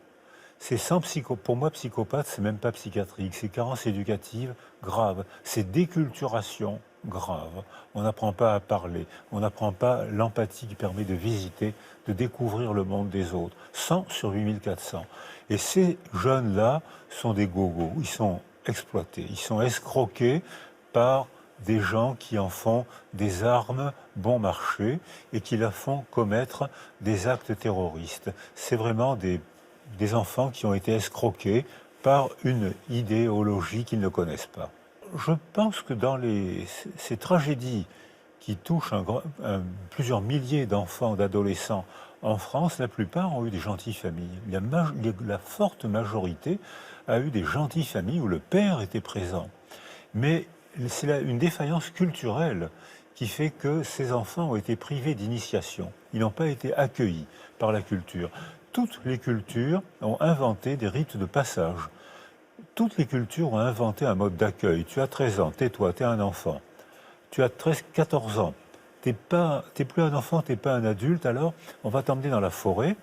Speaker 2: C'est 100 pour moi, psychopathe, c'est même pas psychiatrique, c'est carence éducative grave, c'est déculturation grave. On n'apprend pas à parler, on n'apprend pas l'empathie qui permet de visiter, de découvrir le monde des autres. 100 sur 8400. Et ces jeunes-là sont des gogos, ils sont exploités, ils sont escroqués par des gens qui en font des armes bon marché et qui leur font commettre des actes terroristes. C'est vraiment des enfants qui ont été escroqués par une idéologie qu'ils ne connaissent pas. Je pense que dans ces tragédies qui touchent plusieurs milliers d'enfants, d'adolescents en France, la plupart ont eu des gentilles familles. La forte majorité a eu des gentilles familles où le père était présent. Mais c'est une défaillance culturelle qui fait que ces enfants ont été privés d'initiation. Ils n'ont pas été accueillis par la culture. Toutes les cultures ont inventé des rites de passage. Toutes les cultures ont inventé un mode d'accueil. Tu as 13 ans, tais-toi, t'es un enfant. Tu as 14 ans, t'es plus un enfant, t'es pas un adulte, alors on va t'emmener dans la forêt.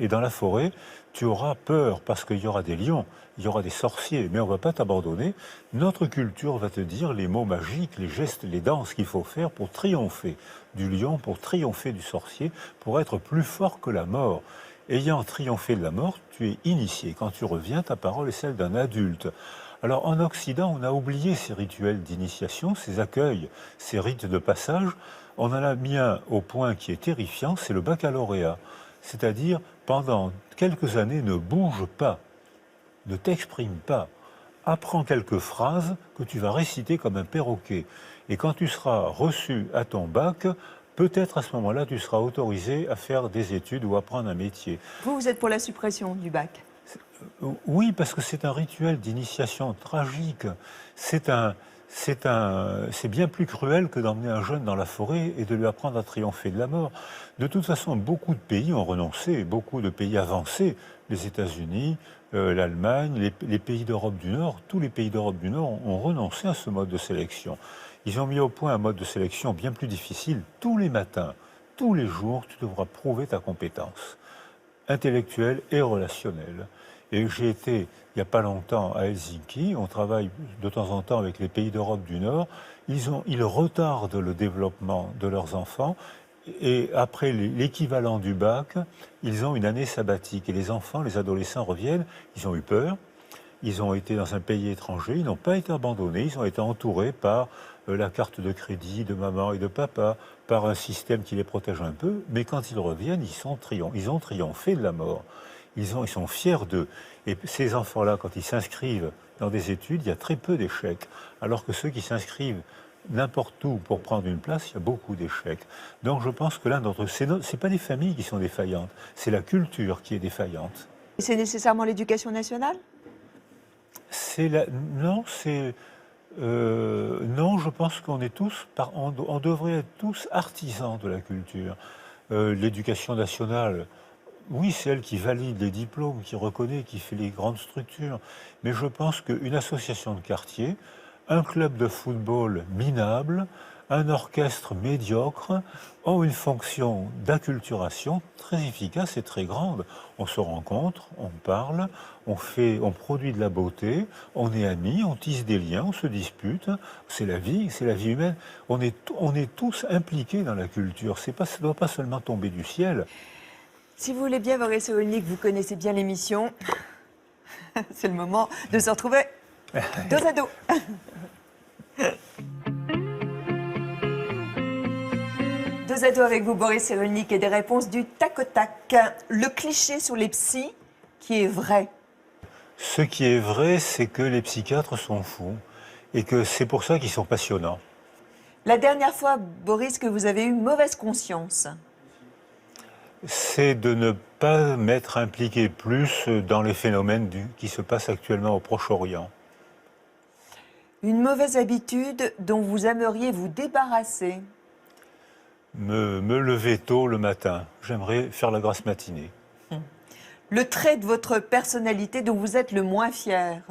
Speaker 2: Et dans la forêt, tu auras peur parce qu'il y aura des lions, il y aura des sorciers, mais on ne va pas t'abandonner. Notre culture va te dire les mots magiques, les gestes, les danses qu'il faut faire pour triompher du lion, pour triompher du sorcier, pour être plus fort que la mort. Ayant triomphé de la mort, tu es initié. Quand tu reviens, ta parole est celle d'un adulte. Alors en Occident, on a oublié ces rituels d'initiation, ces accueils, ces rites de passage. On en a mis un au point qui est terrifiant, c'est le baccalauréat. C'est-à-dire, pendant quelques années, ne bouge pas, ne t'exprime pas. Apprends quelques phrases que tu vas réciter comme un perroquet. Et quand tu seras reçu à ton bac, peut-être à ce moment-là, tu seras autorisé à faire des études ou à prendre un métier.
Speaker 5: Vous êtes pour la suppression du bac?
Speaker 2: Oui, parce que c'est un rituel d'initiation tragique. C'est bien plus cruel que d'emmener un jeune dans la forêt et de lui apprendre à triompher de la mort. De toute façon, beaucoup de pays ont renoncé, beaucoup de pays avancés, les États-Unis, l'Allemagne, les pays d'Europe du Nord, tous les pays d'Europe du Nord ont renoncé à ce mode de sélection. Ils ont mis au point un mode de sélection bien plus difficile. Tous les matins, tous les jours, tu devras prouver ta compétence intellectuelle et relationnelle. Et j'ai été, il n'y a pas longtemps, à Helsinki. On travaille de temps en temps avec les pays d'Europe du Nord. Ils retardent le développement de leurs enfants. Et après l'équivalent du bac, ils ont une année sabbatique. Et les enfants, les adolescents reviennent, ils ont eu peur. Ils ont été dans un pays étranger, ils n'ont pas été abandonnés, ils ont été entourés par la carte de crédit de maman et de papa, par un système qui les protège un peu. Mais quand ils reviennent, ils ont triomphé de la mort. Ils sont fiers d'eux. Et ces enfants-là, quand ils s'inscrivent dans des études, il y a très peu d'échecs. Alors que ceux qui s'inscrivent n'importe où pour prendre une place, il y a beaucoup d'échecs. Donc je pense que là, c'est pas des familles qui sont défaillantes, c'est la culture qui est défaillante.
Speaker 5: Et c'est nécessairement l'éducation nationale?
Speaker 2: Non, je pense qu'on est on devrait être tous artisans de la culture. L'éducation nationale, oui, c'est elle qui valide les diplômes, qui reconnaît, qui fait les grandes structures. Mais je pense qu'une association de quartier, un club de football minable, un orchestre médiocre ont une fonction d'acculturation très efficace et très grande. On se rencontre, on parle, on produit de la beauté, on est amis, on tisse des liens, on se dispute. C'est la vie humaine. On est tous impliqués dans la culture. Ça ne doit pas seulement tomber du ciel.
Speaker 5: Si vous voulez bien, Boris Cyrulnik, vous connaissez bien l'émission. C'est le moment de se retrouver dos à dos. Deux à deux avec vous, Boris Cyrulnik, et des réponses du tac au tac. Le cliché sur les psys qui est vrai.
Speaker 2: Ce qui est vrai, c'est que les psychiatres sont fous et que c'est pour ça qu'ils sont passionnants.
Speaker 5: La dernière fois, Boris, que vous avez eu mauvaise conscience?
Speaker 2: C'est de ne pas m'être impliqué plus dans les phénomènes qui se passent actuellement au Proche-Orient.
Speaker 5: Une mauvaise habitude dont vous aimeriez vous débarrasser?
Speaker 2: Me lever tôt le matin. J'aimerais faire la grasse matinée.
Speaker 5: Le trait de votre personnalité dont vous êtes le moins fier?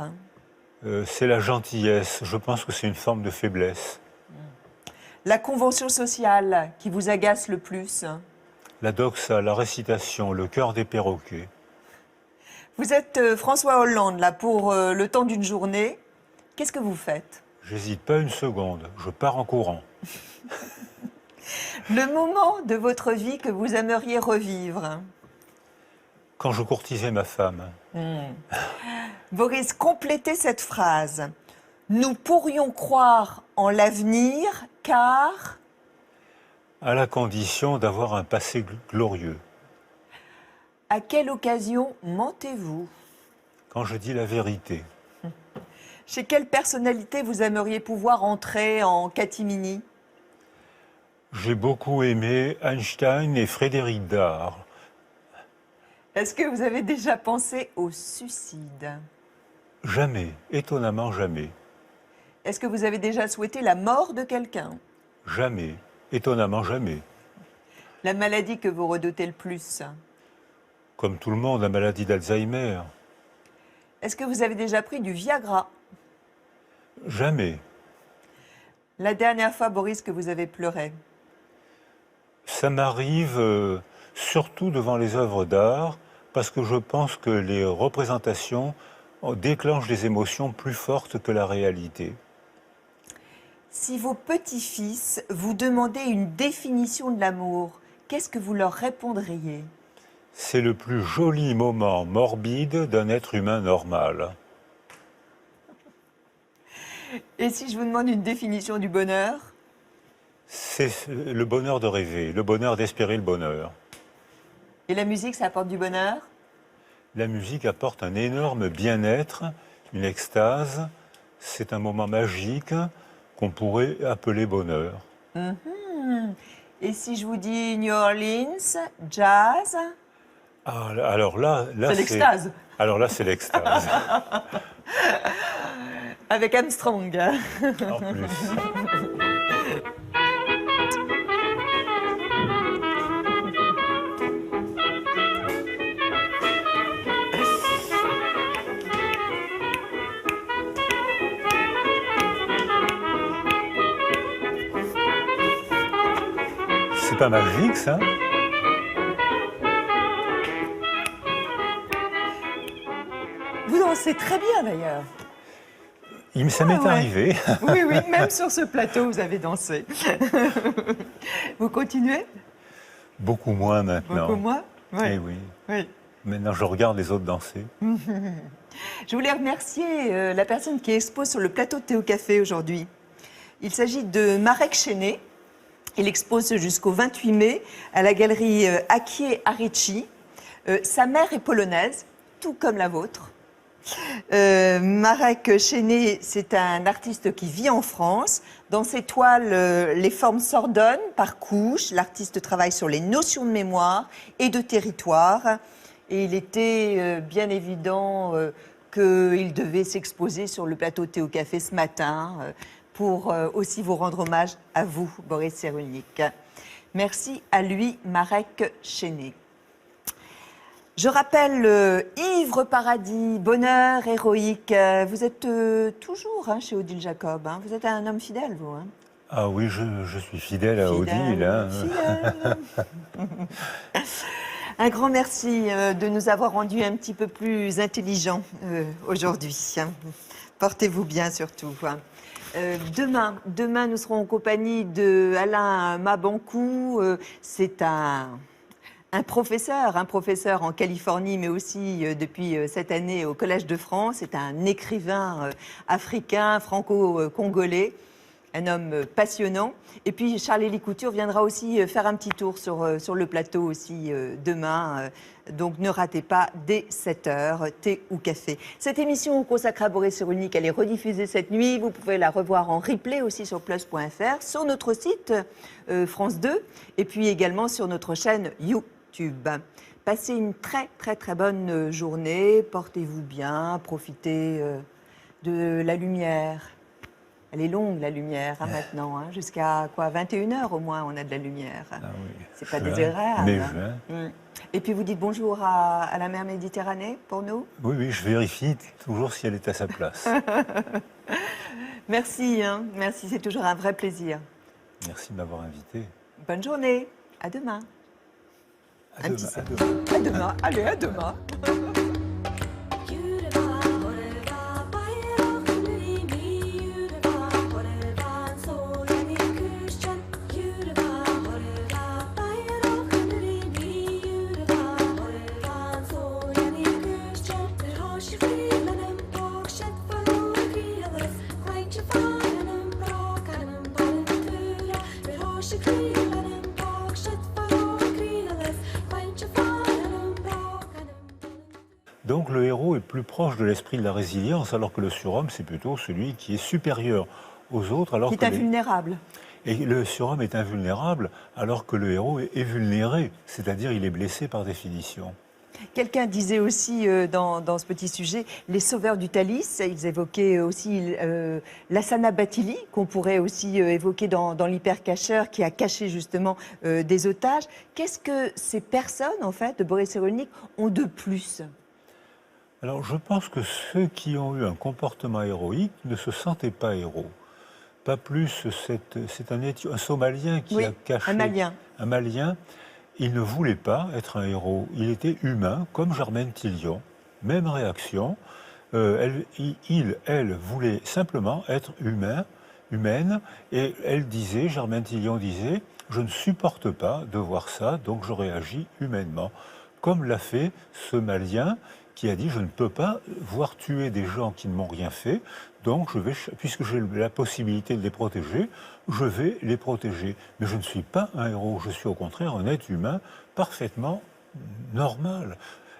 Speaker 2: C'est la gentillesse. Je pense que c'est une forme de faiblesse.
Speaker 5: La convention sociale qui vous agace le plus?
Speaker 2: La doxa, la récitation, le chœur des perroquets.
Speaker 5: Vous êtes François Hollande, là, pour le temps d'une journée. Qu'est-ce que vous faites?
Speaker 2: J'hésite pas une seconde, je pars en courant.
Speaker 5: Le moment de votre vie que vous aimeriez revivre?
Speaker 2: Quand je courtisais ma femme,
Speaker 5: Boris, complétez cette phrase. Nous pourrions croire en l'avenir car...
Speaker 2: à la condition d'avoir un passé glorieux.
Speaker 5: À quelle occasion mentez-vous?
Speaker 2: Quand je dis la vérité,
Speaker 5: Chez quelle personnalité vous aimeriez pouvoir entrer en catimini?
Speaker 2: j'ai beaucoup aimé Einstein et Frédéric Dard.
Speaker 5: Est-ce que vous avez déjà pensé au suicide?
Speaker 2: Jamais, étonnamment jamais.
Speaker 5: Est-ce que vous avez déjà souhaité la mort de quelqu'un?
Speaker 2: Jamais, étonnamment jamais.
Speaker 5: La maladie que vous redoutez le plus?
Speaker 2: Comme tout le monde, la maladie d'Alzheimer.
Speaker 5: Est-ce que vous avez déjà pris du Viagra?
Speaker 2: Jamais.
Speaker 5: La dernière fois, Boris, que vous avez pleuré?
Speaker 2: Ça m'arrive surtout devant les œuvres d'art, parce que je pense que les représentations déclenchent des émotions plus fortes que la réalité.
Speaker 5: Si vos petits-fils vous demandaient une définition de l'amour, qu'est-ce que vous leur répondriez?
Speaker 2: C'est le plus joli moment morbide d'un être humain normal.
Speaker 5: Et si je vous demande une définition du bonheur?
Speaker 2: C'est le bonheur de rêver, le bonheur d'espérer le bonheur.
Speaker 5: Et la musique, ça apporte du bonheur?
Speaker 2: La musique apporte un énorme bien-être, une extase. C'est un moment magique qu'on pourrait appeler bonheur.
Speaker 5: Et si je vous dis New Orleans, jazz?
Speaker 2: Ah, alors là
Speaker 5: C'est l'extase.
Speaker 2: Alors là, c'est l'extase.
Speaker 5: Avec Armstrong.
Speaker 2: En plus. C'est pas magique, ça?
Speaker 5: Vous dansez très bien d'ailleurs.
Speaker 2: Ça m'est
Speaker 5: ouais.
Speaker 2: arrivé.
Speaker 5: Oui, oui, même sur ce plateau, vous avez dansé. Vous continuez?
Speaker 2: Beaucoup moins maintenant.
Speaker 5: Beaucoup moins?
Speaker 2: Eh oui.
Speaker 5: Oui.
Speaker 2: Maintenant, je regarde les autres danser.
Speaker 5: Je voulais remercier la personne qui expose sur le plateau de Thé au Café aujourd'hui. Il s'agit de Marek Chéné. Il expose jusqu'au 28 mai à la galerie Akié Arici. Sa mère est polonaise, tout comme la vôtre. Marek Chéné, c'est un artiste qui vit en France. Dans ses toiles, les formes s'ordonnent par couches. L'artiste travaille sur les notions de mémoire et de territoire. Et il était bien évident qu'il devait s'exposer sur le plateau de Thé au Café ce matin pour aussi vous rendre hommage à vous, Boris Cyrulnik. Merci à lui, Marek Chéné. Je rappelle Ivre Paradis, bonheur héroïque. Vous êtes toujours chez Odile Jacob. Vous êtes un homme fidèle, vous.
Speaker 2: Ah oui, je suis fidèle à Odile.
Speaker 5: Fidèle. Un grand merci de nous avoir rendus un petit peu plus intelligents aujourd'hui. Portez-vous bien surtout. Demain, nous serons en compagnie de Alain Mabankou. C'est un professeur en Californie, mais aussi depuis cette année au Collège de France. C'est un écrivain africain, franco-congolais, un homme passionnant. Et puis Charles-Élie Couture viendra aussi faire un petit tour sur le plateau aussi demain. Donc ne ratez pas dès 7h, Thé ou Café. Cette émission consacrée à Boris Cyrulnik, elle est rediffusée cette nuit. Vous pouvez la revoir en replay aussi sur plus.fr, sur notre site France 2 et puis également sur notre chaîne YouTube. Passez une très très très bonne journée, portez-vous bien, profitez de la lumière. Elle est longue, la lumière, maintenant, jusqu'à 21h au moins, on a de la lumière.
Speaker 2: Ah oui.
Speaker 5: C'est pas désagréable.
Speaker 2: Mais
Speaker 5: Et puis vous dites bonjour à la mer Méditerranée pour nous?
Speaker 2: Oui, je vérifie toujours si elle est à sa place.
Speaker 5: Merci, merci, c'est toujours un vrai plaisir.
Speaker 2: Merci de m'avoir invité.
Speaker 5: Bonne journée, à demain.
Speaker 2: À demain.
Speaker 5: À demain, allez, à demain.
Speaker 2: Donc le héros est plus proche de l'esprit de la résilience, alors que le surhomme, c'est plutôt celui qui est supérieur aux autres. Alors
Speaker 5: Qui est invulnérable.
Speaker 2: Et le surhomme est invulnérable, alors que le héros est vulnéré, c'est-à-dire il est blessé par définition.
Speaker 5: Quelqu'un disait aussi dans ce petit sujet, les sauveurs du Thalys, ils évoquaient aussi l'Asana Bathily, qu'on pourrait aussi évoquer dans l'hypercacheur, qui a caché justement des otages. Qu'est-ce que ces personnes, en fait, de Boris Cyrulnik, ont de plus ?
Speaker 2: Alors je pense que ceux qui ont eu un comportement héroïque ne se sentaient pas héros. Pas plus, c'est un Somalien qui a caché... Un Malien. Il ne voulait pas être un héros. Il était humain, comme Germaine Tillion. Même réaction. Elle voulait simplement être humaine. Et Germaine Tillion disait, je ne supporte pas de voir ça, donc je réagis humainement. Comme l'a fait ce Malien qui a dit, je ne peux pas voir tuer des gens qui ne m'ont rien fait, donc puisque j'ai la possibilité de les protéger, je vais les protéger. Mais je ne suis pas un héros, je suis au contraire un être humain parfaitement normal.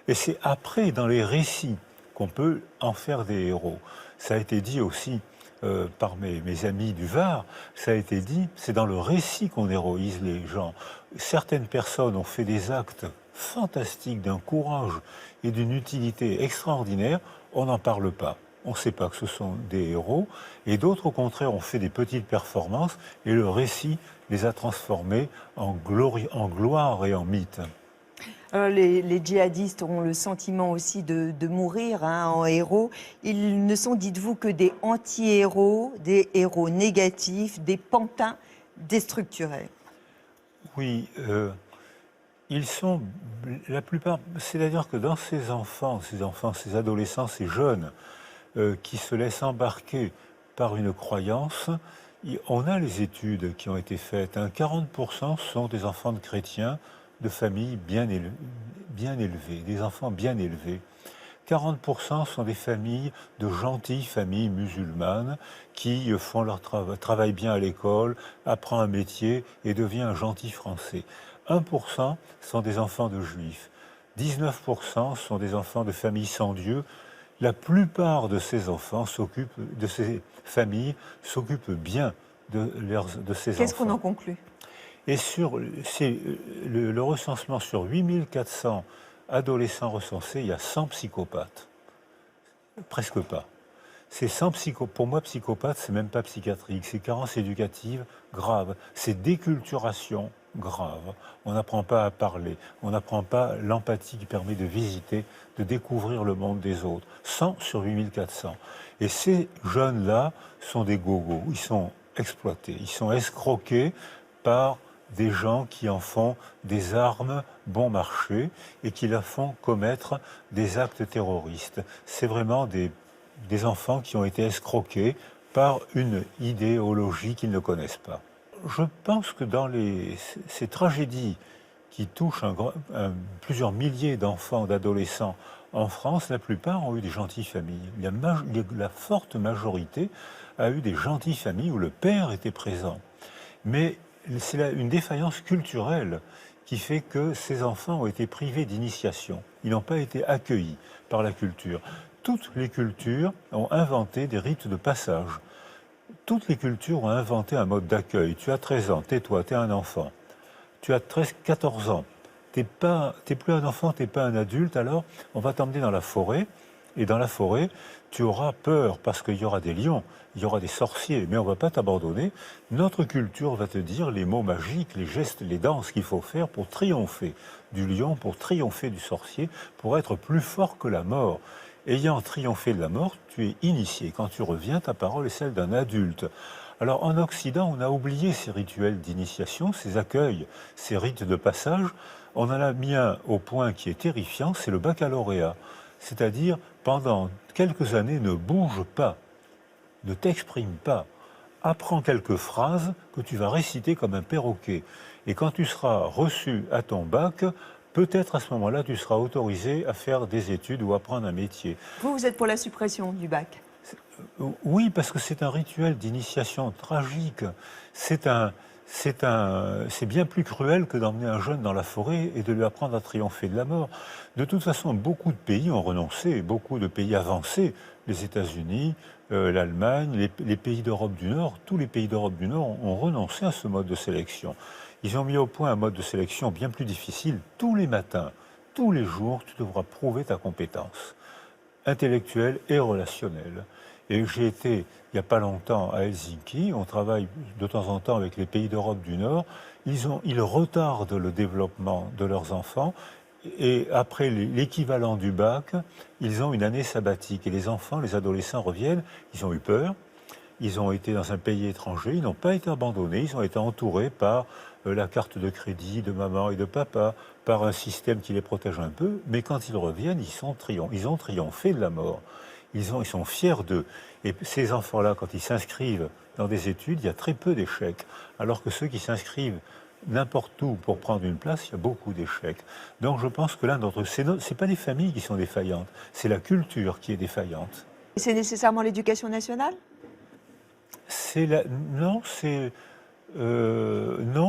Speaker 2: Et c'est après, dans les récits, qu'on peut en faire des héros. Ça a été dit aussi par mes amis du Var, ça a été dit, c'est dans le récit qu'on héroïse les gens. Certaines personnes ont fait des actes fantastiques, d'un courage et d'une utilité extraordinaire, on n'en parle pas. On ne sait pas que ce sont des héros. Et d'autres, au contraire, ont fait des petites performances et le récit les a transformés en gloire et en mythe.
Speaker 5: Alors, les djihadistes ont le sentiment aussi de mourir en héros. Ils ne sont, dites-vous, que des anti-héros, des héros négatifs, des pantins déstructurés.
Speaker 2: Oui, ils sont la plupart... C'est-à-dire que dans ces enfants, ces adolescents, ces jeunes qui se laissent embarquer par une croyance, on a les études qui ont été faites. 40% sont des enfants de chrétiens, de familles bien élevées, des enfants bien élevés. 40% sont des familles, de gentilles familles musulmanes qui font leur travaillent bien à l'école, apprennent un métier et deviennent un gentil français. 1% sont des enfants de juifs. 19% sont des enfants de familles sans Dieu. La plupart de ces enfants de ces familles s'occupent bien de ces enfants.
Speaker 5: Qu'est-ce qu'on en conclut ?
Speaker 2: Et le recensement sur 8400 adolescents recensés, il y a 100 psychopathes. Presque pas. C'est 100 pour moi, psychopathe, c'est même pas psychiatrique. C'est carence éducative grave. C'est déculturation grave. On n'apprend pas à parler. On n'apprend pas l'empathie qui permet de visiter, de découvrir le monde des autres. 100 sur 8400. Et ces jeunes-là sont des gogos. Ils sont exploités. Ils sont escroqués par des gens qui en font des armes bon marché et qui la font commettre des actes terroristes. C'est vraiment des enfants qui ont été escroqués par une idéologie qu'ils ne connaissent pas. Je pense que dans ces tragédies qui touchent plusieurs milliers d'enfants, d'adolescents en France, la plupart ont eu des gentilles familles. La forte majorité a eu des gentilles familles où le père était présent. Mais c'est une défaillance culturelle qui fait que ces enfants ont été privés d'initiation. Ils n'ont pas été accueillis par la culture. Toutes les cultures ont inventé des rites de passage. Toutes les cultures ont inventé un mode d'accueil. Tu as 13 ans, tais-toi, tu es un enfant. Tu as 14 ans, tu n'es plus un enfant, tu n'es pas un adulte, alors on va t'emmener dans la forêt. Et dans la forêt, tu auras peur parce qu'il y aura des lions, il y aura des sorciers, mais on ne va pas t'abandonner. Notre culture va te dire les mots magiques, les gestes, les danses qu'il faut faire pour triompher du lion, pour triompher du sorcier, pour être plus fort que la mort. Ayant triomphé de la mort, tu es initié. Quand tu reviens, ta parole est celle d'un adulte. Alors en Occident, on a oublié ces rituels d'initiation, ces accueils, ces rites de passage. On en a mis un au point qui est terrifiant, c'est le baccalauréat. C'est-à-dire, pendant quelques années, ne bouge pas, ne t'exprime pas. Apprends quelques phrases que tu vas réciter comme un perroquet. Et quand tu seras reçu à ton bac, peut-être à ce moment-là, tu seras autorisé à faire des études ou à apprendre un métier.
Speaker 5: Vous êtes pour la suppression du bac?
Speaker 2: Oui, parce que c'est un rituel d'initiation tragique. C'est bien plus cruel que d'emmener un jeune dans la forêt et de lui apprendre à triompher de la mort. De toute façon, beaucoup de pays ont renoncé, beaucoup de pays avancés, les États-Unis, l'Allemagne, les pays d'Europe du Nord, tous les pays d'Europe du Nord ont renoncé à ce mode de sélection. Ils ont mis au point un mode de sélection bien plus difficile. Tous les matins, tous les jours, tu devras prouver ta compétence intellectuelle et relationnelle. Et j'ai été, il n'y a pas longtemps, à Helsinki. On travaille de temps en temps avec les pays d'Europe du Nord. Ils retardent le développement de leurs enfants. Et après l'équivalent du bac, ils ont une année sabbatique. Et les enfants, les adolescents reviennent, ils ont eu peur. Ils ont été dans un pays étranger, ils n'ont pas été abandonnés, ils ont été entourés par la carte de crédit de maman et de papa, par un système qui les protège un peu. Mais quand ils reviennent, ils ont triomphé de la mort. Ils sont fiers d'eux. Et ces enfants-là, quand ils s'inscrivent dans des études, il y a très peu d'échecs. Alors que ceux qui s'inscrivent n'importe où pour prendre une place, il y a beaucoup d'échecs. Donc je pense que là, c'est pas les familles qui sont défaillantes, c'est la culture qui est défaillante.
Speaker 5: Et c'est nécessairement l'éducation nationale?
Speaker 2: Non,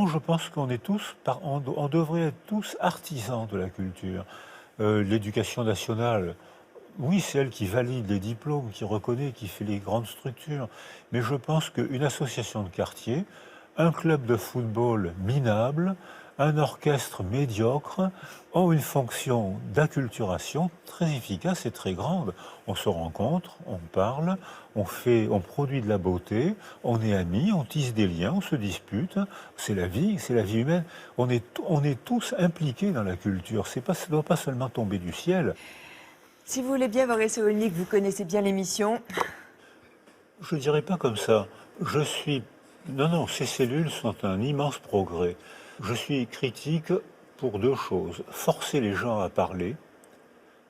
Speaker 2: je pense qu'on est tous, on devrait être tous artisans de la culture. L'éducation nationale, oui, c'est elle qui valide les diplômes, qui reconnaît, qui fait les grandes structures. Mais je pense qu'une association de quartier, un club de football minable, un orchestre médiocre ont une fonction d'acculturation très efficace et très grande. On se rencontre, on parle, on produit de la beauté, on est amis, on tisse des liens, on se dispute. C'est la vie humaine. On est tous impliqués dans la culture. Ça ne doit pas seulement tomber du ciel.
Speaker 5: Si vous voulez bien, Boris Cyrulnik, vous connaissez bien l'émission.
Speaker 2: Je ne dirais pas comme ça. Non, ces cellules sont un immense progrès. Je suis critique pour deux choses. Forcer les gens à parler.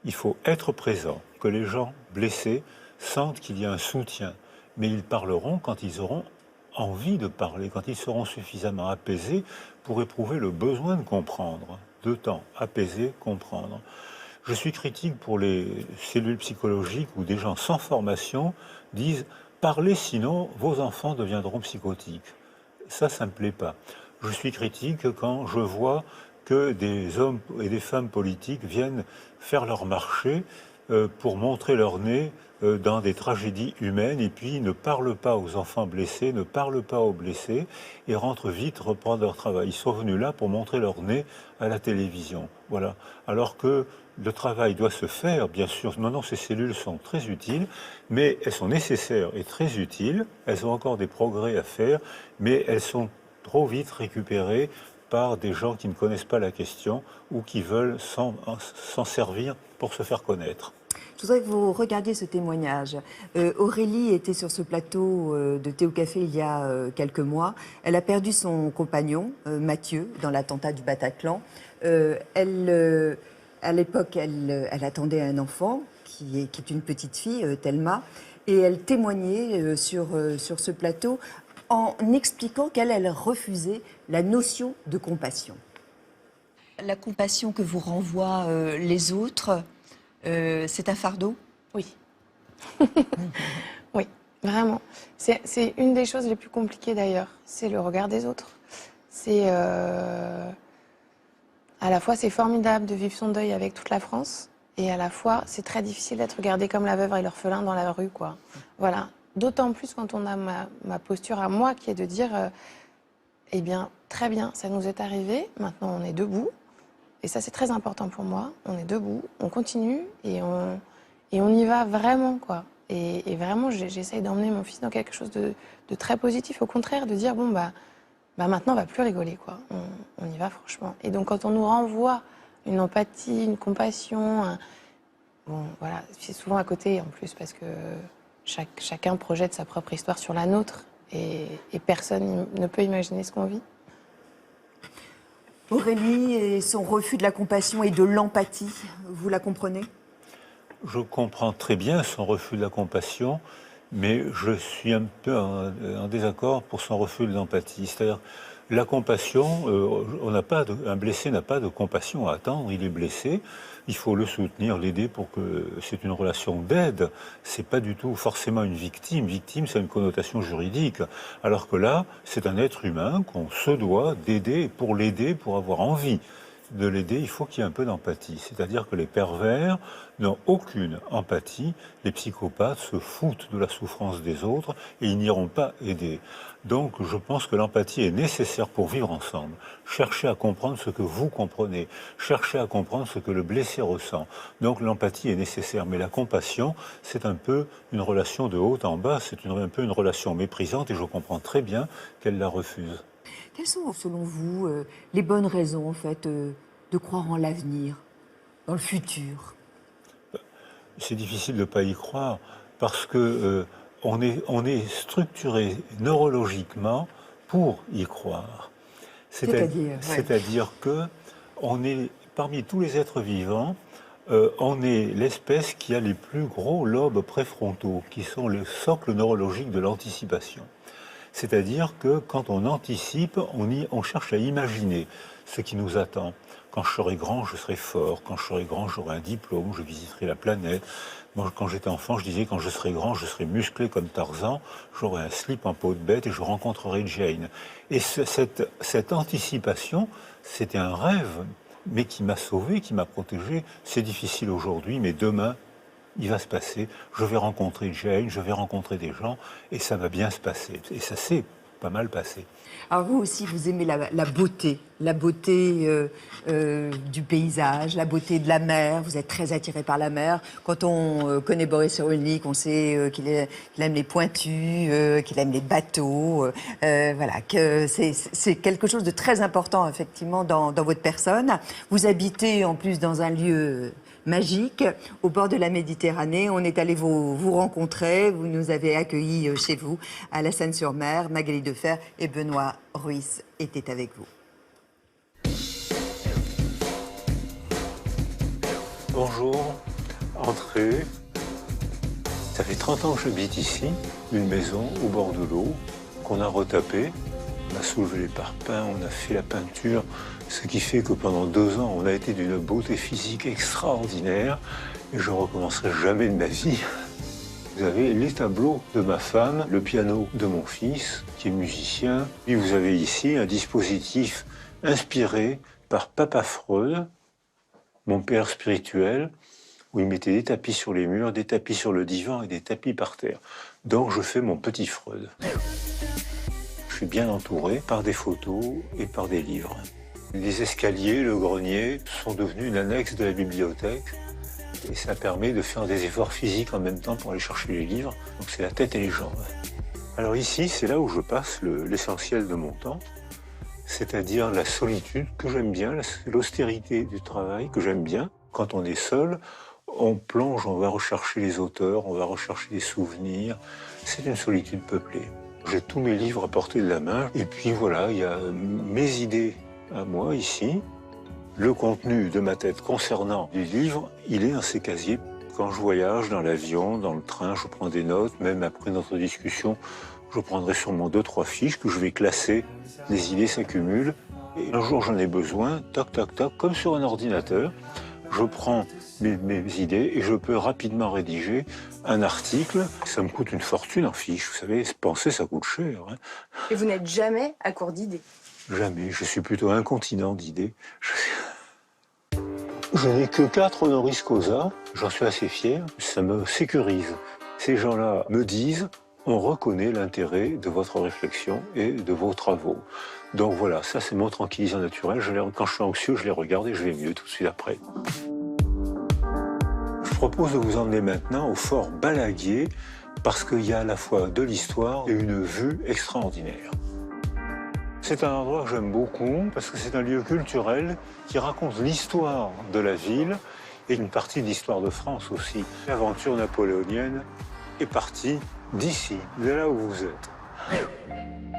Speaker 2: Il faut être présent, que les gens blessés sentent qu'il y a un soutien. Mais ils parleront quand ils auront envie de parler, quand ils seront suffisamment apaisés pour éprouver le besoin de comprendre. 2 temps, apaiser, comprendre. Je suis critique pour les cellules psychologiques où des gens sans formation disent « parlez sinon vos enfants deviendront psychotiques ». Ça ne me plaît pas. Je suis critique quand je vois que des hommes et des femmes politiques viennent faire leur marché pour montrer leur nez dans des tragédies humaines et puis ne parlent pas aux enfants blessés, ne parlent pas aux blessés et rentrent vite reprendre leur travail. Ils sont venus là pour montrer leur nez à la télévision. Voilà. Alors que le travail doit se faire, bien sûr. Non, ces cellules sont très utiles, mais elles sont nécessaires et très utiles. Elles ont encore des progrès à faire, mais elles sont trop vite récupérées par des gens qui ne connaissent pas la question ou qui veulent s'en servir pour se faire connaître.
Speaker 5: Je voudrais que vous regardiez ce témoignage. Aurélie était sur ce plateau de Thé au Café il y a quelques mois. Elle a perdu son compagnon, Mathieu, dans l'attentat du Bataclan. À l'époque, elle attendait un enfant, qui est une petite fille, Thelma, et elle témoignait sur ce plateau en expliquant qu'elle refusait la notion de compassion.
Speaker 12: La compassion que vous renvoient les autres, c'est un fardeau?
Speaker 4: Oui. Oui, vraiment. C'est une des choses les plus compliquées d'ailleurs, c'est le regard des autres. À la fois, c'est formidable de vivre son deuil avec toute la France, et à la fois, c'est très difficile d'être regardé comme la veuve et l'orphelin dans la rue, quoi. Voilà. D'autant plus quand on a ma posture à moi, qui est de dire, eh bien, très bien, ça nous est arrivé, maintenant on est debout, et ça c'est très important pour moi, on est debout, on continue, et on y va vraiment, quoi. Et vraiment, j'essaye d'emmener mon fils dans quelque chose de très positif, au contraire, de dire, bon, bah maintenant on va plus rigoler, quoi. On y va franchement. Et donc quand on nous renvoie une empathie, une compassion, bon voilà, c'est souvent à côté en plus parce que chacun projette sa propre histoire sur la nôtre et personne ne peut imaginer ce qu'on vit.
Speaker 5: Aurélie et son refus de la compassion et de l'empathie, vous la comprenez?
Speaker 2: Je comprends très bien son refus de la compassion, mais je suis un peu en désaccord pour son refus de l'empathie. C'est-à-dire, La compassion, un blessé n'a pas de compassion à attendre, il est blessé. Il faut le soutenir, l'aider pour que c'est une relation d'aide. C'est pas du tout forcément une victime. Victime, c'est une connotation juridique. Alors que là, c'est un être humain qu'on se doit d'aider. Pour l'aider, pour avoir envie de l'aider, il faut qu'il y ait un peu d'empathie. C'est-à-dire que les pervers n'ont aucune empathie. Les psychopathes se foutent de la souffrance des autres et ils n'iront pas aider. Donc je pense que l'empathie est nécessaire pour vivre ensemble. Cherchez à comprendre ce que vous comprenez. Cherchez à comprendre ce que le blessé ressent. Donc l'empathie est nécessaire. Mais la compassion, c'est un peu une relation de haut en bas. C'est un peu une relation méprisante et je comprends très bien qu'elle la refuse.
Speaker 5: Quelles sont, selon vous, les bonnes raisons, en fait, de croire en l'avenir, dans le futur?
Speaker 2: C'est difficile de ne pas y croire parce que on est structuré neurologiquement pour y croire. C'est-à-dire que on est, parmi tous les êtres vivants, on est l'espèce qui a les plus gros lobes préfrontaux, qui sont le socle neurologique de l'anticipation. C'est-à-dire que quand on anticipe, on cherche à imaginer ce qui nous attend. Quand je serai grand, je serai fort. Quand je serai grand, j'aurai un diplôme, je visiterai la planète. Moi, quand j'étais enfant, je disais quand je serai grand, je serai musclé comme Tarzan, j'aurai un slip en peau de bête et je rencontrerai Jane. Et cette anticipation, c'était un rêve, mais qui m'a sauvé, qui m'a protégé. C'est difficile aujourd'hui, mais demain, il va se passer. Je vais rencontrer Jane, je vais rencontrer des gens, et ça va bien se passer. Et ça s'est pas mal passé.
Speaker 5: Alors vous aussi, vous aimez la beauté du paysage, la beauté de la mer. Vous êtes très attiré par la mer. Quand on connaît Boris Cyrulnik, on sait qu'il aime les pointus, qu'il aime les bateaux. Voilà, que c'est quelque chose de très important, effectivement, dans votre personne. Vous habitez, en plus, dans un lieu magique, au bord de la Méditerranée. On est allé vous rencontrer, vous nous avez accueillis chez vous, à la Seine-sur-Mer. Magali Defer et Benoît Ruiz étaient avec vous.
Speaker 2: Bonjour, entrez. Ça fait 30 ans que j'habite ici, une maison au bord de l'eau, qu'on a retapée. On a soulevé les parpaings, on a fait la peinture, ce qui fait que pendant 2 ans, on a été d'une beauté physique extraordinaire et je ne recommencerai jamais de ma vie. Vous avez les tableaux de ma femme, le piano de mon fils, qui est musicien. Et vous avez ici un dispositif inspiré par Papa Freud, mon père spirituel, où il mettait des tapis sur les murs, des tapis sur le divan et des tapis par terre. Donc je fais mon petit Freud. Je suis bien entouré par des photos et par des livres. Les escaliers, le grenier sont devenus une annexe de la bibliothèque et ça permet de faire des efforts physiques en même temps pour aller chercher les livres. Donc c'est la tête et les jambes. Alors ici, c'est là où je passe l'essentiel de mon temps, c'est-à-dire la solitude que j'aime bien, l'austérité du travail que j'aime bien. Quand on est seul, on plonge, on va rechercher les auteurs, on va rechercher des souvenirs. C'est une solitude peuplée. J'ai tous mes livres à portée de la main et puis voilà, il y a mes idées à moi ici. Le contenu de ma tête concernant les livres, il est dans ces casiers. Quand je voyage dans l'avion, dans le train, je prends des notes. Même après notre discussion, je prendrai sûrement 2-3 fiches que je vais classer. Les idées s'accumulent. Et un jour, j'en ai besoin, tac, tac, tac, comme sur un ordinateur. Je prends mes idées et je peux rapidement rédiger un article. Ça me coûte une fortune en fiches. Vous savez, penser, ça coûte cher. Hein.
Speaker 3: Et vous n'êtes jamais à court d'idées?
Speaker 2: Jamais. Je suis plutôt incontinent d'idées. Je n'ai que 4 honoris causa. J'en suis assez fier. Ça me sécurise. Ces gens-là me disent « On reconnaît l'intérêt de votre réflexion et de vos travaux. » Donc voilà, ça c'est mon tranquillisant naturel. Quand je suis anxieux, je les regarde et je vais mieux tout de suite après. Je propose de vous emmener maintenant au fort Balaguier parce qu'il y a à la fois de l'histoire et une vue extraordinaire. C'est un endroit que j'aime beaucoup parce que c'est un lieu culturel qui raconte l'histoire de la ville et une partie de l'histoire de France aussi. L'aventure napoléonienne est partie d'ici, de là où vous êtes.